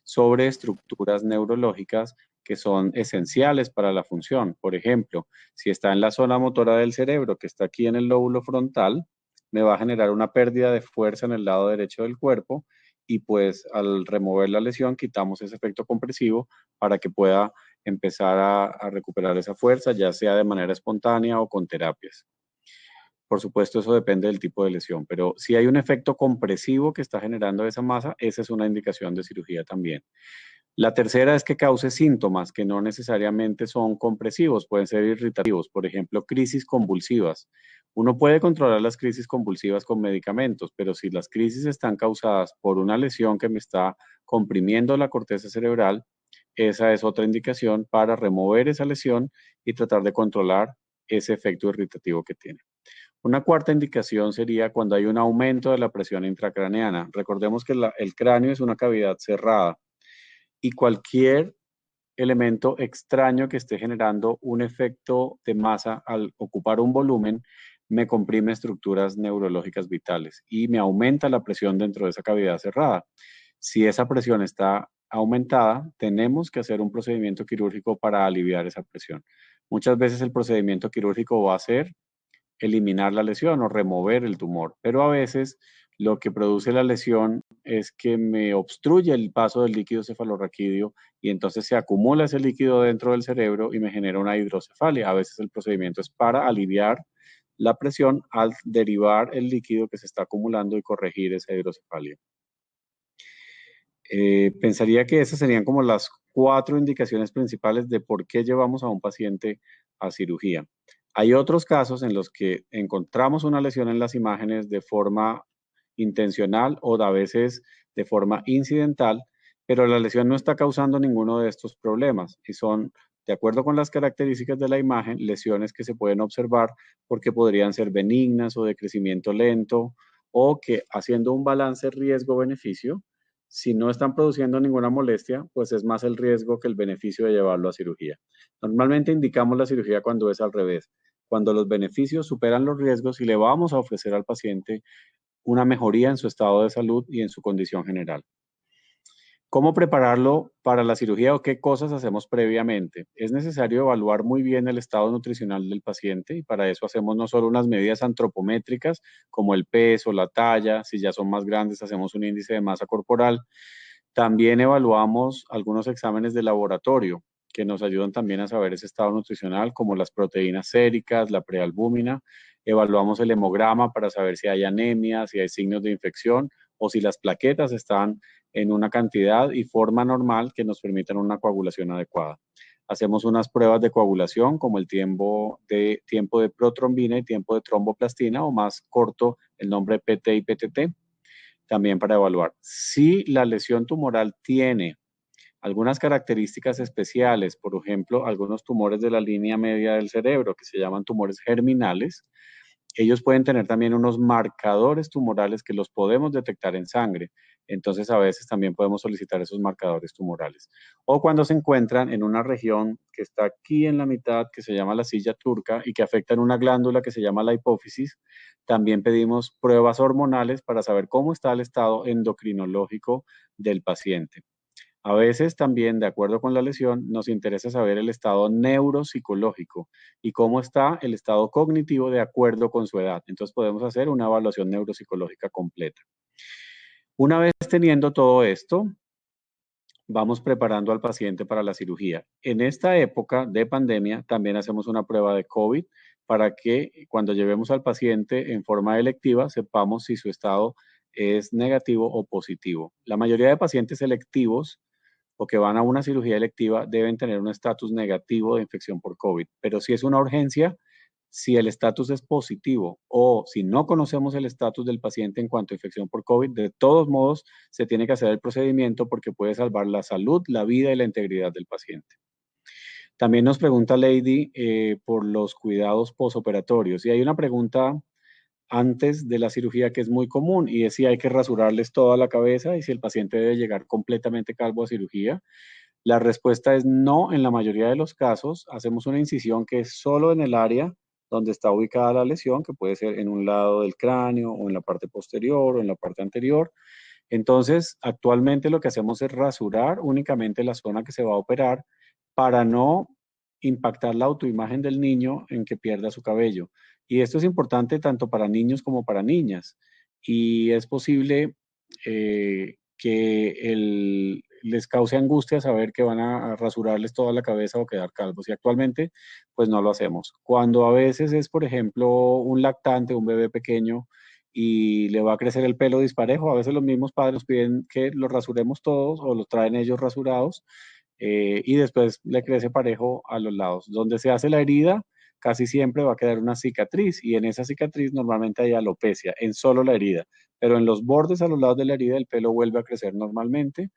sobre estructuras neurológicas que son esenciales para la función. Por ejemplo, si está en la zona motora del cerebro, que está aquí en el lóbulo frontal, me va a generar una pérdida de fuerza en el lado derecho del cuerpo y pues al remover la lesión quitamos ese efecto compresivo para que pueda empezar a recuperar esa fuerza, ya sea de manera espontánea o con terapias. Por supuesto, eso depende del tipo de lesión, pero si hay un efecto compresivo que está generando esa masa, esa es una indicación de cirugía también. La tercera es que cause síntomas que no necesariamente son compresivos, pueden ser irritativos, por ejemplo, crisis convulsivas. Uno puede controlar las crisis convulsivas con medicamentos, pero si las crisis están causadas por una lesión que me está comprimiendo la corteza cerebral, esa es otra indicación para remover esa lesión y tratar de controlar ese efecto irritativo que tiene. Una cuarta indicación sería cuando hay un aumento de la presión intracraneana. Recordemos que el cráneo es una cavidad cerrada y cualquier elemento extraño que esté generando un efecto de masa al ocupar un volumen me comprime estructuras neurológicas vitales y me aumenta la presión dentro de esa cavidad cerrada. Si esa presión está aumentada, tenemos que hacer un procedimiento quirúrgico para aliviar esa presión. Muchas veces el procedimiento quirúrgico va a ser eliminar la lesión o remover el tumor, pero a veces lo que produce la lesión es que me obstruye el paso del líquido cefalorraquídeo y entonces se acumula ese líquido dentro del cerebro y me genera una hidrocefalia. A veces el procedimiento es para aliviar la presión al derivar el líquido que se está acumulando y corregir esa hidrocefalia. Pensaría que esas serían como las 4 indicaciones principales de por qué llevamos a un paciente a cirugía. Hay otros casos en los que encontramos una lesión en las imágenes de forma intencional o a veces de forma incidental, pero la lesión no está causando ninguno de estos problemas y son, de acuerdo con las características de la imagen, lesiones que se pueden observar porque podrían ser benignas o de crecimiento lento o que haciendo un balance riesgo-beneficio Si no están produciendo ninguna molestia, pues es más el riesgo que el beneficio de llevarlo a cirugía. Normalmente indicamos la cirugía cuando es al revés, cuando los beneficios superan los riesgos y le vamos a ofrecer al paciente una mejoría en su estado de salud y en su condición general. ¿Cómo prepararlo para la cirugía o qué cosas hacemos previamente? Es necesario evaluar muy bien el estado nutricional del paciente y para eso hacemos no solo unas medidas antropométricas como el peso, la talla, si ya son más grandes hacemos un índice de masa corporal. También evaluamos algunos exámenes de laboratorio que nos ayudan también a saber ese estado nutricional como las proteínas séricas, la prealbúmina. Evaluamos el hemograma para saber si hay anemia, si hay signos de infección o si las plaquetas están en una cantidad y forma normal que nos permitan una coagulación adecuada. Hacemos unas pruebas de coagulación como el tiempo de protrombina y tiempo de tromboplastina o más corto el nombre PT y PTT, también para evaluar. Si la lesión tumoral tiene algunas características especiales, por ejemplo, algunos tumores de la línea media del cerebro que se llaman tumores germinales, ellos pueden tener también unos marcadores tumorales que los podemos detectar en sangre. Entonces, a veces también podemos solicitar esos marcadores tumorales. O cuando se encuentran en una región que está aquí en la mitad, que se llama la silla turca y que afecta en una glándula que se llama la hipófisis, también pedimos pruebas hormonales para saber cómo está el estado endocrinológico del paciente. A veces también, de acuerdo con la lesión, nos interesa saber el estado neuropsicológico y cómo está el estado cognitivo de acuerdo con su edad. Entonces podemos hacer una evaluación neuropsicológica completa. Una vez teniendo todo esto, vamos preparando al paciente para la cirugía. En esta época de pandemia también hacemos una prueba de COVID para que cuando llevemos al paciente en forma electiva sepamos si su estado es negativo o positivo. La mayoría de pacientes selectivos o que van a una cirugía electiva deben tener un estatus negativo de infección por COVID. Pero si es una urgencia, si el estatus es positivo o si no conocemos el estatus del paciente en cuanto a infección por COVID, de todos modos se tiene que hacer el procedimiento porque puede salvar la salud, la vida y la integridad del paciente. También nos pregunta Lady por los cuidados posoperatorios y hay una pregunta antes de la cirugía que es muy común y es si hay que rasurarles toda la cabeza y si el paciente debe llegar completamente calvo a cirugía. La respuesta es no en la mayoría de los casos. Hacemos una incisión que es solo en el área donde está ubicada la lesión, que puede ser en un lado del cráneo o en la parte posterior o en la parte anterior. Entonces, actualmente lo que hacemos es rasurar únicamente la zona que se va a operar para no impactar la autoimagen del niño en que pierda su cabello. Y esto es importante tanto para niños como para niñas. Y es posible que les cause angustia saber que van a rasurarles toda la cabeza o quedar calvos. Y actualmente, pues no lo hacemos. Cuando a veces es, por ejemplo, un lactante, un bebé pequeño, y le va a crecer el pelo disparejo. A veces los mismos padres piden que los rasuremos todos o los traen ellos rasurados y después le crece parejo a los lados. Donde se hace la herida, casi siempre va a quedar una cicatriz y en esa cicatriz normalmente hay alopecia, en solo la herida, pero en los bordes a los lados de la herida el pelo vuelve a crecer normalmente.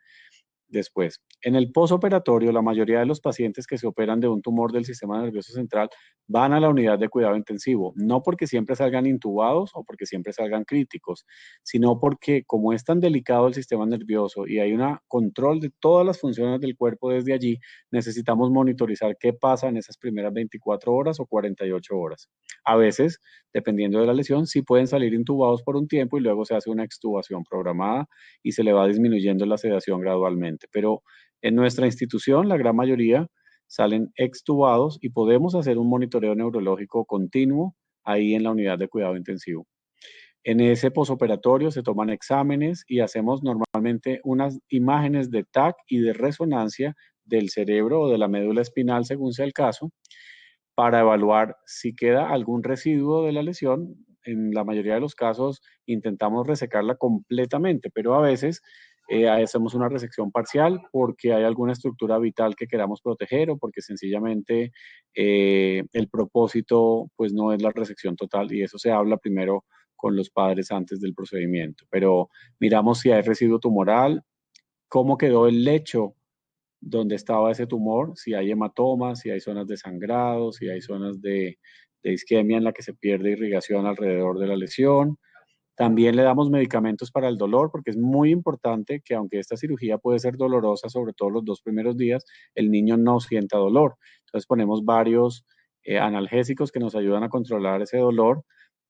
Después, en el posoperatorio, la mayoría de los pacientes que se operan de un tumor del sistema nervioso central van a la unidad de cuidado intensivo, no porque siempre salgan intubados o porque siempre salgan críticos, sino porque como es tan delicado el sistema nervioso y hay un control de todas las funciones del cuerpo desde allí, necesitamos monitorizar qué pasa en esas primeras 24 horas o 48 horas. A veces, dependiendo de la lesión, sí pueden salir intubados por un tiempo y luego se hace una extubación programada y se le va disminuyendo la sedación gradualmente. Pero en nuestra institución, la gran mayoría salen extubados y podemos hacer un monitoreo neurológico continuo ahí en la unidad de cuidado intensivo. En ese posoperatorio se toman exámenes y hacemos normalmente unas imágenes de TAC y de resonancia del cerebro o de la médula espinal, según sea el caso, para evaluar si queda algún residuo de la lesión. En la mayoría de los casos intentamos resecarla completamente, pero a veces hacemos una resección parcial porque hay alguna estructura vital que queramos proteger o porque sencillamente el propósito pues no es la resección total y eso se habla primero con los padres antes del procedimiento. Pero miramos si hay residuo tumoral, cómo quedó el lecho donde estaba ese tumor, si hay hematomas, si hay zonas de sangrado, si hay zonas de isquemia en la que se pierde irrigación alrededor de la lesión. También le damos medicamentos para el dolor, porque es muy importante que aunque esta cirugía puede ser dolorosa, sobre todo los 2 primeros días, el niño no sienta dolor. Entonces ponemos varios analgésicos que nos ayudan a controlar ese dolor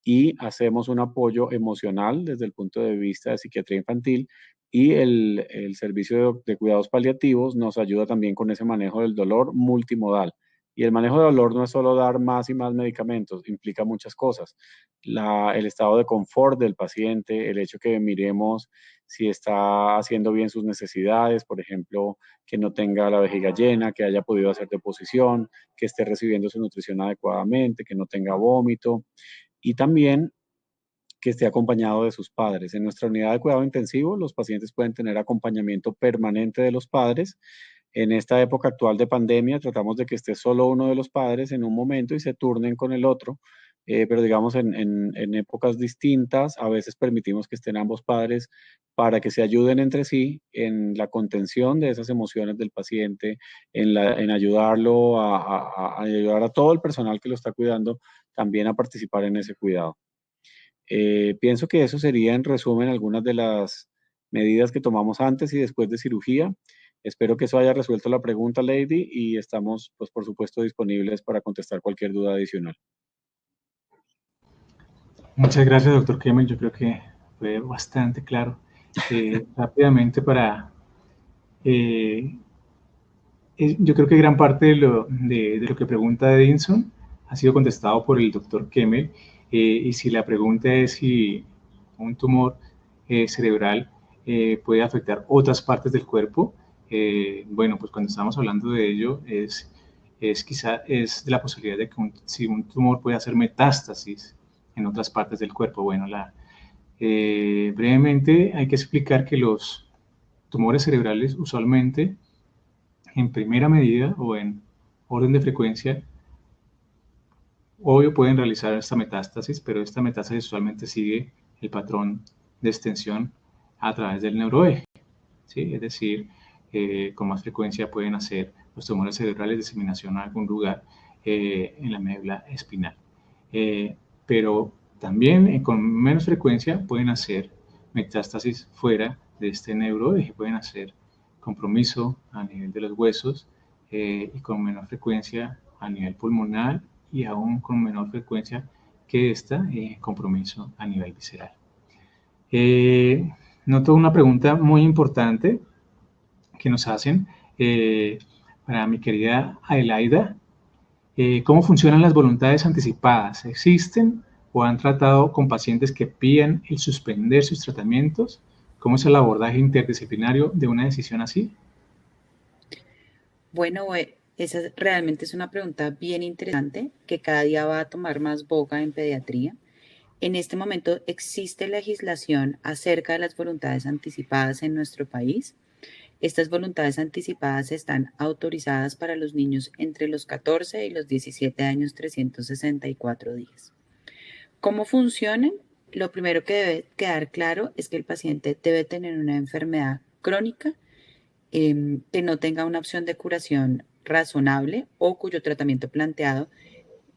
y hacemos un apoyo emocional desde el punto de vista de psiquiatría infantil, y el servicio de cuidados paliativos nos ayuda también con ese manejo del dolor multimodal. Y el manejo de dolor no es solo dar más y más medicamentos, implica muchas cosas. El estado de confort del paciente, el hecho que miremos si está haciendo bien sus necesidades, por ejemplo, que no tenga la vejiga llena, que haya podido hacer deposición, que esté recibiendo su nutrición adecuadamente, que no tenga vómito, y también que esté acompañado de sus padres. En nuestra unidad de cuidado intensivo, los pacientes pueden tener acompañamiento permanente de los padres. En esta época actual de pandemia, tratamos de que esté solo uno de los padres en un momento y se turnen con el otro. Pero digamos, en épocas distintas, a veces permitimos que estén ambos padres para que se ayuden entre sí en la contención de esas emociones del paciente, en ayudarlo a ayudar a todo el personal que lo está cuidando también a participar en ese cuidado. Pienso que eso sería, en resumen, algunas de las medidas que tomamos antes y después de cirugía. Espero que eso haya resuelto la pregunta, Lady, y estamos, pues, por supuesto, disponibles para contestar cualquier duda adicional. Muchas gracias, doctor Kemmel. Yo creo que fue bastante claro. Rápidamente yo creo que gran parte de lo que pregunta Edinson ha sido contestado por el doctor Kemmel. Y si la pregunta es si un tumor cerebral puede afectar otras partes del cuerpo, bueno, pues cuando estamos hablando de ello es de la posibilidad de que si un tumor puede hacer metástasis en otras partes del cuerpo. Bueno, brevemente hay que explicar que los tumores cerebrales usualmente en primera medida o en orden de frecuencia, obvio pueden realizar esta metástasis, pero esta metástasis usualmente sigue el patrón de extensión a través del neuroeje, ¿sí? Es decir, con más frecuencia pueden hacer los tumores cerebrales diseminación a algún lugar en la médula espinal. Pero también con menos frecuencia pueden hacer metástasis fuera de este neuroeje, pueden hacer compromiso a nivel de los huesos y con menor frecuencia a nivel pulmonar y aún con menor frecuencia que esta compromiso a nivel visceral. Noto una pregunta muy importante que nos hacen para mi querida Adelaida. ¿Cómo funcionan las voluntades anticipadas? ¿Existen o han tratado con pacientes que piden el suspender sus tratamientos? ¿Cómo es el abordaje interdisciplinario de una decisión así? Bueno, esa realmente es una pregunta bien interesante que cada día va a tomar más boga en pediatría. En este momento existe legislación acerca de las voluntades anticipadas en nuestro país. Estas voluntades anticipadas están autorizadas para los niños entre los 14 y los 17 años, 364 días. ¿Cómo funcionan? Lo primero que debe quedar claro es que el paciente debe tener una enfermedad crónica que no tenga una opción de curación razonable o cuyo tratamiento planteado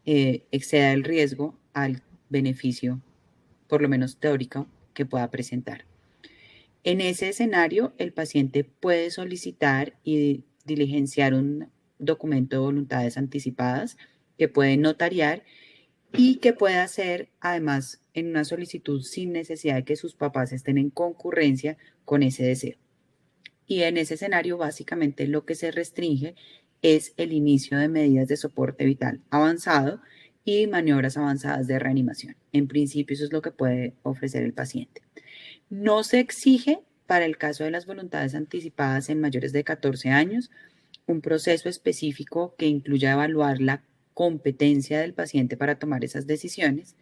exceda el riesgo al beneficio, por lo menos teórico, que pueda presentar. En ese escenario, el paciente puede solicitar y diligenciar un documento de voluntades anticipadas que puede notariar y que puede hacer además en una solicitud sin necesidad de que sus papás estén en concurrencia con ese deseo. Y en ese escenario, básicamente lo que se restringe es el inicio de medidas de soporte vital avanzado y maniobras avanzadas de reanimación. En principio, eso es lo que puede ofrecer el paciente. No se exige para el caso de las voluntades anticipadas en mayores de 14 años un proceso específico que incluya evaluar la competencia del paciente para tomar esas decisiones,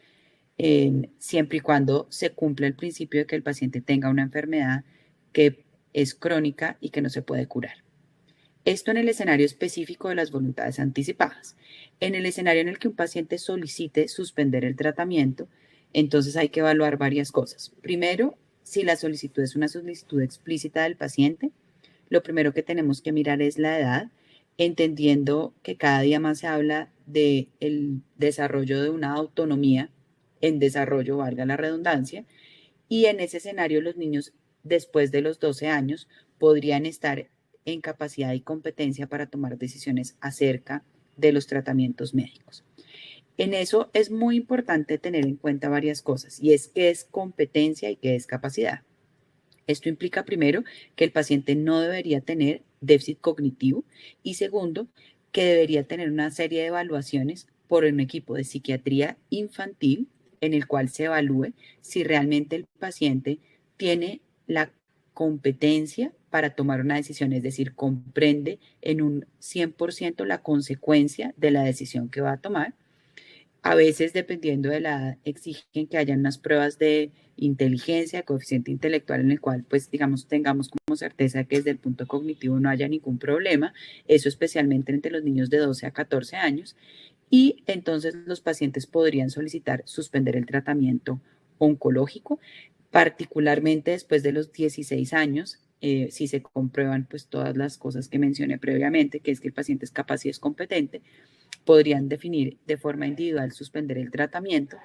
siempre y cuando se cumpla el principio de que el paciente tenga una enfermedad que es crónica y que no se puede curar. Esto en el escenario específico de las voluntades anticipadas. En el escenario en el que un paciente solicite suspender el tratamiento, entonces hay que evaluar varias cosas. Primero, si la solicitud es una solicitud explícita del paciente, lo primero que tenemos que mirar es la edad, entendiendo que cada día más se habla del desarrollo de una autonomía en desarrollo, valga la redundancia, y en ese escenario los niños después de los 12 años podrían estar en capacidad y competencia para tomar decisiones acerca de los tratamientos médicos. En eso es muy importante tener en cuenta varias cosas, y es qué es competencia y qué es capacidad. Esto implica, primero, que el paciente no debería tener déficit cognitivo y, segundo, que debería tener una serie de evaluaciones por un equipo de psiquiatría infantil en el cual se evalúe si realmente el paciente tiene la competencia para tomar una decisión, es decir, comprende en un 100% la consecuencia de la decisión que va a tomar. A veces, dependiendo de la edad, exigen que haya unas pruebas de inteligencia, coeficiente intelectual, en el cual, pues, digamos, tengamos como certeza que desde el punto cognitivo no haya ningún problema. Eso especialmente entre los niños de 12 a 14 años. Y entonces los pacientes podrían solicitar suspender el tratamiento oncológico, particularmente después de los 16 años, si se comprueban pues todas las cosas que mencioné previamente, que es que el paciente es capaz y es competente, podrían definir de forma individual suspender el tratamiento.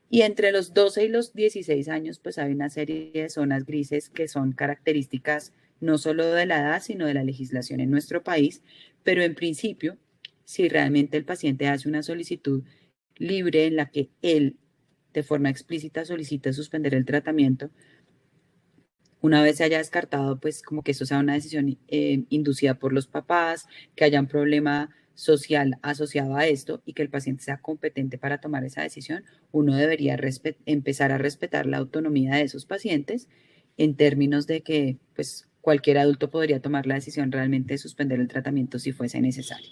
Y entre los 12 y los 16 años, pues hay una serie de zonas grises que son características no solo de la edad, sino de la legislación en nuestro país. Pero en principio, si realmente el paciente hace una solicitud libre en la que él de forma explícita solicita suspender el tratamiento, una vez se haya descartado, pues como que eso sea una decisión inducida por los papás, que haya un problema social asociado a esto y que el paciente sea competente para tomar esa decisión, uno debería empezar a respetar la autonomía de esos pacientes en términos de que pues cualquier adulto podría tomar la decisión realmente de suspender el tratamiento si fuese necesario.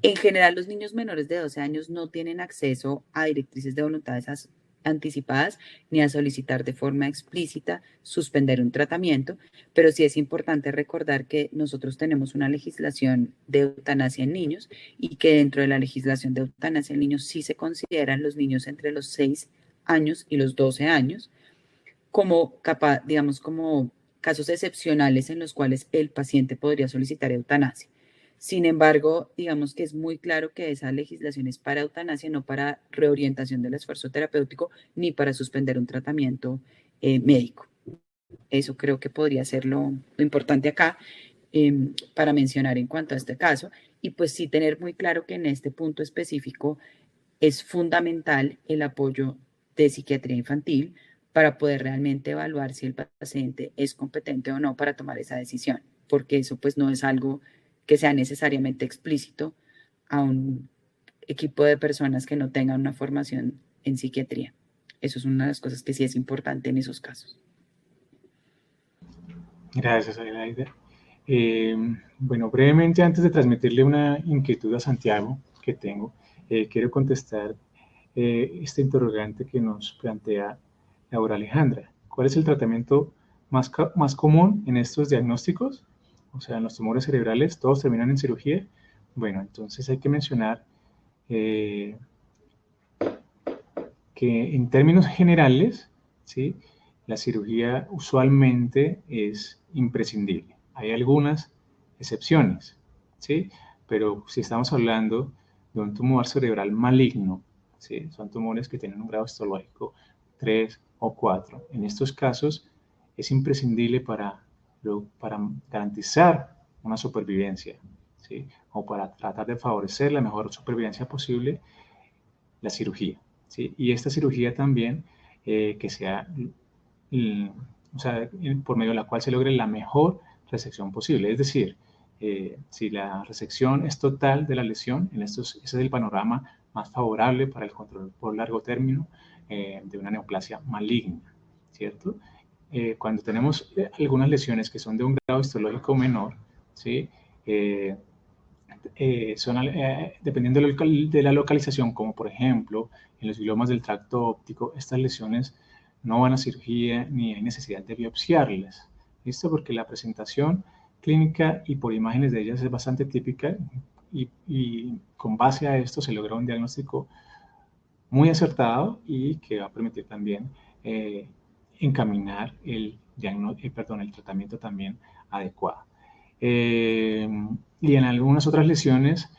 En general, los niños menores de 12 años no tienen acceso a directrices de voluntades anticipadas ni a solicitar de forma explícita suspender un tratamiento, pero sí es importante recordar que nosotros tenemos una legislación de eutanasia en niños y que dentro de la legislación de eutanasia en niños sí se consideran los niños entre los 6 años y los 12 años como digamos, como casos excepcionales en los cuales el paciente podría solicitar eutanasia. Sin embargo, digamos que es muy claro que esa legislación es para eutanasia, no para reorientación del esfuerzo terapéutico ni para suspender un tratamiento médico. Eso creo que podría ser lo importante acá para mencionar en cuanto a este caso. Y pues sí tener muy claro que en este punto específico es fundamental el apoyo de psiquiatría infantil para poder realmente evaluar si el paciente es competente o no para tomar esa decisión, porque eso pues no es algo que sea necesariamente explícito a un equipo de personas que no tengan una formación en psiquiatría. Eso es una de las cosas que sí es importante en esos casos. Gracias, Adelaida. Bueno, brevemente, antes de transmitirle una inquietud a Santiago que tengo, quiero contestar este interrogante que nos plantea Laura Alejandra. ¿Cuál es el tratamiento más común en estos diagnósticos? O sea, en los tumores cerebrales, ¿todos terminan en cirugía? Bueno, entonces hay que mencionar que en términos generales, ¿sí?, la cirugía usualmente es imprescindible. Hay algunas excepciones, ¿sí? Pero si estamos hablando de un tumor cerebral maligno, ¿sí?, son tumores que tienen un grado histológico 3 o 4. En estos casos es imprescindible para garantizar una supervivencia, ¿sí?, o para tratar de favorecer la mejor supervivencia posible, la cirugía, ¿sí? Y esta cirugía también que sea, o sea, por medio de la cual se logre la mejor resección posible. Es decir, si la resección es total de la lesión, ese es el panorama más favorable para el control por largo término de una neoplasia maligna, ¿cierto? Cuando tenemos algunas lesiones que son de un grado histológico menor, ¿sí?, dependiendo de la localización, como por ejemplo en los gliomas del tracto óptico, estas lesiones no van a cirugía ni hay necesidad de biopsiarlas. ¿Listo? Porque la presentación clínica y por imágenes de ellas es bastante típica y con base a esto se logra un diagnóstico muy acertado y que va a permitir también encaminar el tratamiento también adecuado. Y en algunas otras lesiones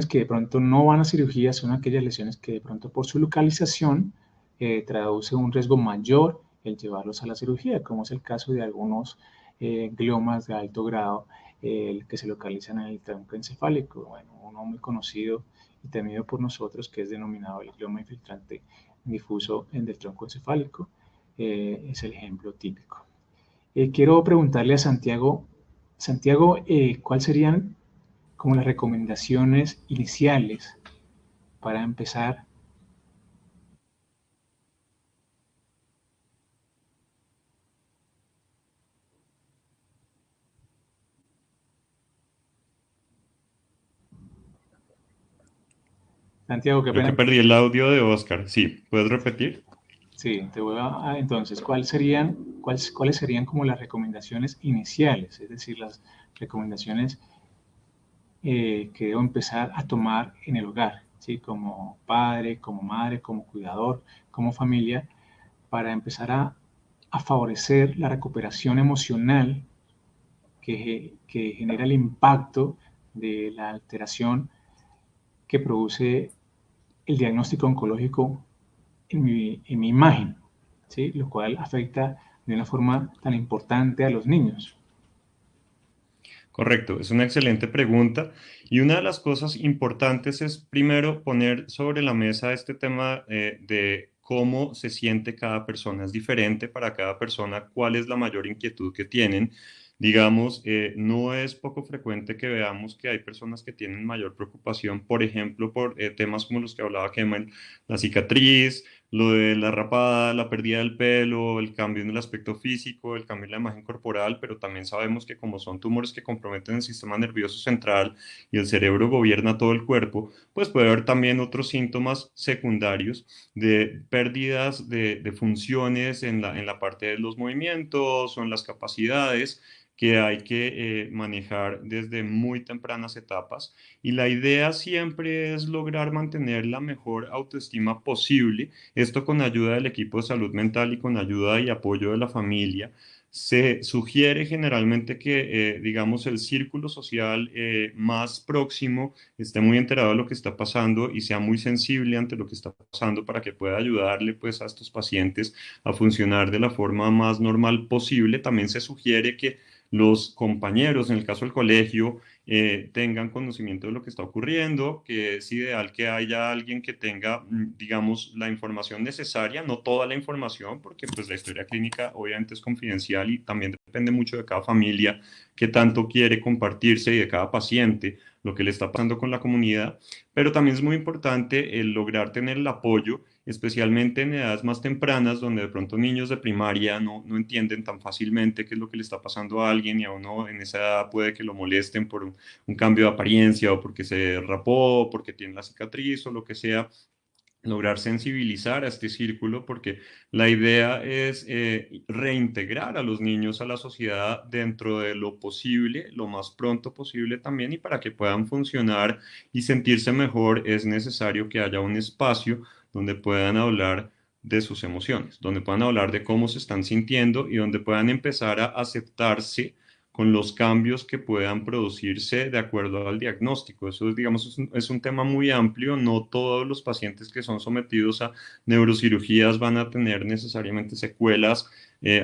que de pronto no van a cirugía son aquellas lesiones que de pronto por su localización traduce un riesgo mayor el llevarlos a la cirugía, como es el caso de algunos gliomas de alto grado que se localizan en el tronco encefálico. Bueno, uno muy conocido y temido por nosotros, que es denominado el glioma infiltrante difuso del tronco encefálico, es el ejemplo típico. Quiero preguntarle a Santiago, ¿cuáles serían como las recomendaciones iniciales para empezar? Santiago, qué Creo que pena. perdí el audio de Oscar. Sí, ¿puedes repetir? Sí, te voy a entonces, ¿cuáles serían como las recomendaciones iniciales? Es decir, las recomendaciones que debo empezar a tomar en el hogar, ¿sí? Como padre, como madre, como cuidador, como familia, para empezar a favorecer la recuperación emocional que genera el impacto de la alteración que produce el diagnóstico oncológico en mi imagen, ¿sí? Lo cual afecta de una forma tan importante a los niños. Correcto, es una excelente pregunta y una de las cosas importantes es primero poner sobre la mesa este tema de cómo se siente cada persona. Es diferente para cada persona cuál es la mayor inquietud que tienen. Digamos, no es poco frecuente que veamos que hay personas que tienen mayor preocupación, por ejemplo, por temas como los que hablaba Kemal, la cicatriz, lo de la rapada, la pérdida del pelo, el cambio en el aspecto físico, el cambio en la imagen corporal, pero también sabemos que como son tumores que comprometen el sistema nervioso central y el cerebro gobierna todo el cuerpo, pues puede haber también otros síntomas secundarios de pérdidas de funciones en la parte de los movimientos o en las capacidades que hay que manejar desde muy tempranas etapas. Y la idea siempre es lograr mantener la mejor autoestima posible, esto con ayuda del equipo de salud mental y con ayuda y apoyo de la familia. Se sugiere generalmente que, digamos, el círculo social más próximo esté muy enterado de lo que está pasando y sea muy sensible ante lo que está pasando para que pueda ayudarle, pues, a estos pacientes a funcionar de la forma más normal posible. También se sugiere que los compañeros, en el caso del colegio, tengan conocimiento de lo que está ocurriendo, que es ideal que haya alguien que tenga, digamos, la información necesaria, no toda la información, porque pues la historia clínica obviamente es confidencial y también depende mucho de cada familia, qué tanto quiere compartirse y de cada paciente, lo que le está pasando con la comunidad, pero también es muy importante el lograr tener el apoyo, especialmente en edades más tempranas, donde de pronto niños de primaria no entienden tan fácilmente qué es lo que le está pasando a alguien y a uno en esa edad puede que lo molesten por un cambio de apariencia o porque se rapó, o porque tiene la cicatriz o lo que sea, lograr sensibilizar a este círculo porque la idea es reintegrar a los niños a la sociedad dentro de lo posible, lo más pronto posible también y para que puedan funcionar y sentirse mejor es necesario que haya un espacio donde puedan hablar de sus emociones, donde puedan hablar de cómo se están sintiendo y donde puedan empezar a aceptarse con los cambios que puedan producirse de acuerdo al diagnóstico. Eso es, digamos, es un tema muy amplio. No todos los pacientes que son sometidos a neurocirugías van a tener necesariamente secuelas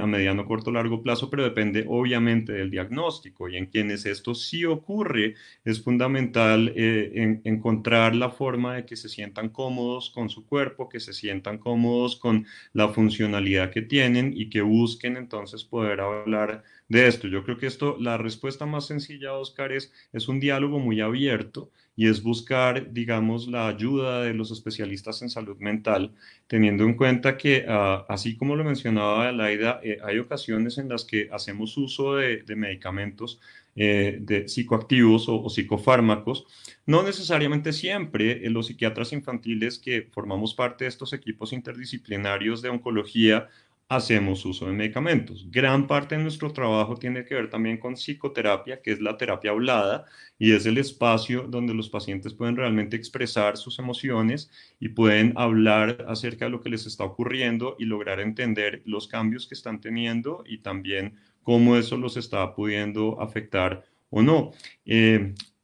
a mediano, corto, largo plazo, pero depende obviamente del diagnóstico. Y en quienes esto sí ocurre, es fundamental encontrar la forma de que se sientan cómodos con su cuerpo, que se sientan cómodos con la funcionalidad que tienen y que busquen entonces poder hablar de esto. Yo creo que esto, la respuesta más sencilla, Oscar, es un diálogo muy abierto y es buscar, digamos, la ayuda de los especialistas en salud mental, teniendo en cuenta que, así como lo mencionaba Laida, hay ocasiones en las que hacemos uso de medicamentos de psicoactivos o psicofármacos. No necesariamente siempre los psiquiatras infantiles que formamos parte de estos equipos interdisciplinarios de oncología hacemos uso de medicamentos. Gran parte de nuestro trabajo tiene que ver también con psicoterapia, que es la terapia hablada, y es el espacio donde los pacientes pueden realmente expresar sus emociones y pueden hablar acerca de lo que les está ocurriendo y lograr entender los cambios que están teniendo y también cómo eso los está pudiendo afectar o no.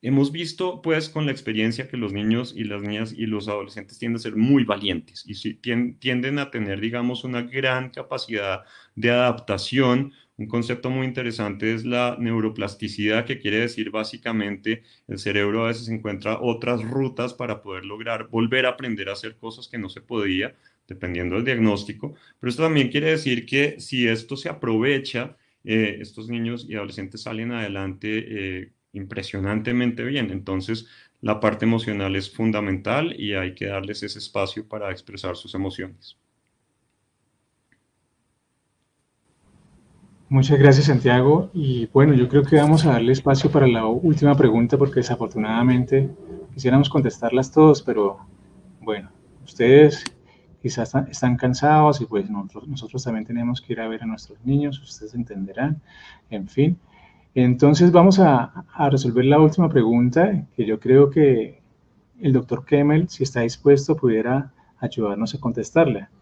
hemos visto, pues, con la experiencia que los niños y las niñas y los adolescentes tienden a ser muy valientes y tienden a tener, digamos, una gran capacidad de adaptación. Un concepto muy interesante es la neuroplasticidad, que quiere decir básicamente el cerebro a veces encuentra otras rutas para poder lograr volver a aprender a hacer cosas que no se podía, dependiendo del diagnóstico. Pero esto también quiere decir que si esto se aprovecha, estos niños y adolescentes salen adelante impresionantemente bien. Entonces, la parte emocional es fundamental y hay que darles ese espacio para expresar sus emociones. Muchas gracias, Santiago. Y bueno, yo creo que vamos a darle espacio para la última pregunta porque desafortunadamente quisiéramos contestarlas todos, pero bueno, ustedes quizás están cansados y pues nosotros también tenemos que ir a ver a nuestros niños, ustedes entenderán, en fin. Entonces vamos a resolver la última pregunta, que yo creo que el doctor Kemmel, si está dispuesto, pudiera ayudarnos a contestarla.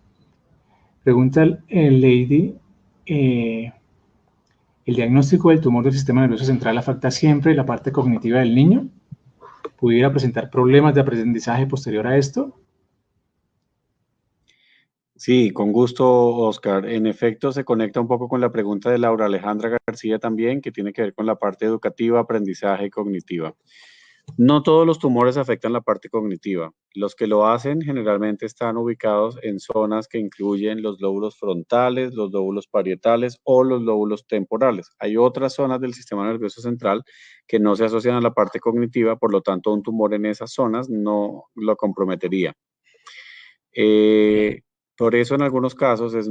Pregunta Lady, ¿el diagnóstico del tumor del sistema nervioso central afecta siempre la parte cognitiva del niño? ¿Pudiera presentar problemas de aprendizaje posterior a esto? Sí, con gusto, Oscar. En efecto, se conecta un poco con la pregunta de Laura Alejandra García también, que tiene que ver con la parte educativa, aprendizaje y cognitiva. No todos los tumores afectan la parte cognitiva. Los que lo hacen generalmente están ubicados en zonas que incluyen los lóbulos frontales, los lóbulos parietales o los lóbulos temporales. Hay otras zonas del sistema nervioso central que no se asocian a la parte cognitiva, por lo tanto, un tumor en esas zonas no lo comprometería. Por eso en algunos casos es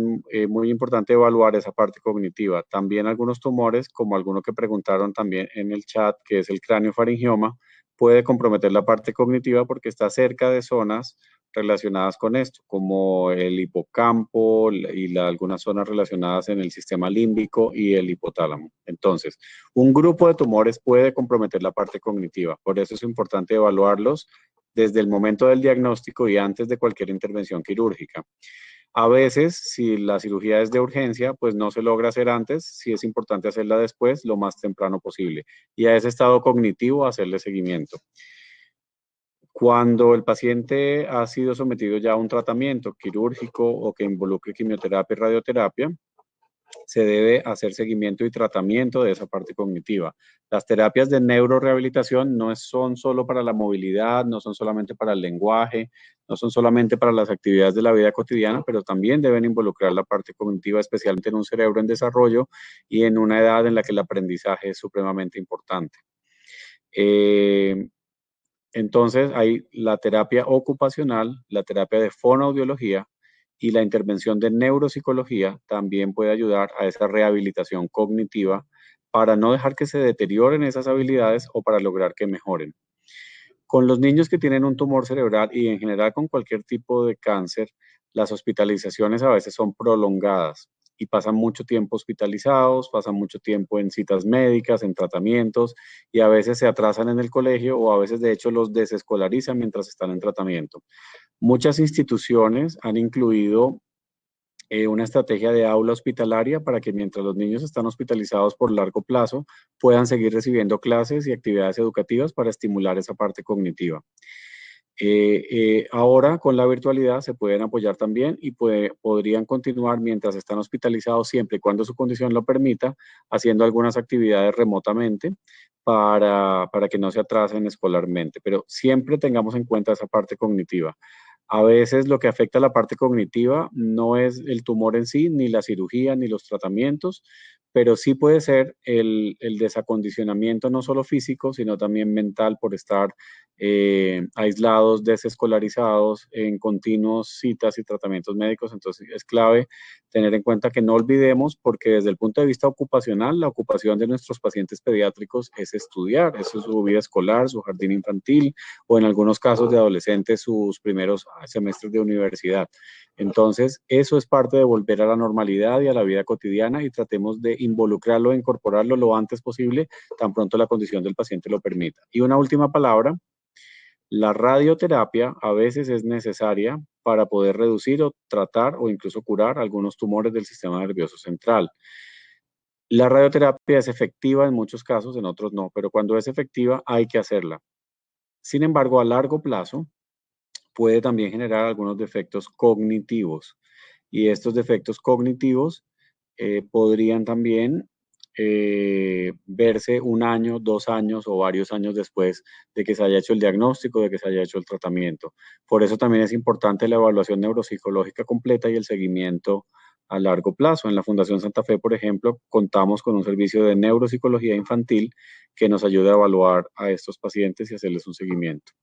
muy importante evaluar esa parte cognitiva. También algunos tumores, como alguno que preguntaron también en el chat, que es el craniofaringioma, puede comprometer la parte cognitiva porque está cerca de zonas relacionadas con esto, como el hipocampo y algunas zonas relacionadas en el sistema límbico y el hipotálamo. Entonces, un grupo de tumores puede comprometer la parte cognitiva. Por eso es importante evaluarlos desde el momento del diagnóstico y antes de cualquier intervención quirúrgica. A veces, si la cirugía es de urgencia, pues no se logra hacer antes, sí es importante hacerla después, lo más temprano posible. Y a ese estado cognitivo, hacerle seguimiento. Cuando el paciente ha sido sometido ya a un tratamiento quirúrgico o que involucre quimioterapia y radioterapia, se debe hacer seguimiento y tratamiento de esa parte cognitiva. Las terapias de neurorehabilitación no son solo para la movilidad, no son solamente para el lenguaje, no son solamente para las actividades de la vida cotidiana, pero también deben involucrar la parte cognitiva, especialmente en un cerebro en desarrollo y en una edad en la que el aprendizaje es supremamente importante. Entonces, hay la terapia ocupacional, la terapia de fonoaudiología y la intervención de neuropsicología también puede ayudar a esa rehabilitación cognitiva para no dejar que se deterioren esas habilidades o para lograr que mejoren. Con los niños que tienen un tumor cerebral y en general con cualquier tipo de cáncer, las hospitalizaciones a veces son prolongadas y pasan mucho tiempo hospitalizados, pasan mucho tiempo en citas médicas, en tratamientos y a veces se atrasan en el colegio o a veces de hecho los desescolarizan mientras están en tratamiento. Muchas instituciones han incluido una estrategia de aula hospitalaria para que mientras los niños están hospitalizados por largo plazo puedan seguir recibiendo clases y actividades educativas para estimular esa parte cognitiva. Ahora con la virtualidad se pueden apoyar también y podrían continuar mientras están hospitalizados siempre y cuando su condición lo permita, haciendo algunas actividades remotamente para que no se atrasen escolarmente, pero siempre tengamos en cuenta esa parte cognitiva. A veces lo que afecta a la parte cognitiva no es el tumor en sí, ni la cirugía, ni los tratamientos, pero sí puede ser el desacondicionamiento no solo físico, sino también mental por estar aislados, desescolarizados, en continuos citas y tratamientos médicos. Entonces es clave tener en cuenta que no olvidemos, porque desde el punto de vista ocupacional, la ocupación de nuestros pacientes pediátricos es estudiar, eso es su vida escolar, su jardín infantil o en algunos casos de adolescentes sus primeros semestres de universidad. Entonces eso es parte de volver a la normalidad y a la vida cotidiana y tratemos de involucrarlo, incorporarlo lo antes posible, tan pronto la condición del paciente lo permita. Y una última palabra. La radioterapia a veces es necesaria para poder reducir o tratar o incluso curar algunos tumores del sistema nervioso central. La radioterapia es efectiva en muchos casos, en otros no, pero cuando es efectiva hay que hacerla. Sin embargo, a largo plazo puede también generar algunos defectos cognitivos. Y estos defectos cognitivos podrían también verse 1 año, 2 años o varios años después de que se haya hecho el diagnóstico, de que se haya hecho el tratamiento. Por eso también es importante la evaluación neuropsicológica completa y el seguimiento a largo plazo. En la Fundación Santa Fe, por ejemplo, contamos con un servicio de neuropsicología infantil que nos ayuda a evaluar a estos pacientes y hacerles un seguimiento.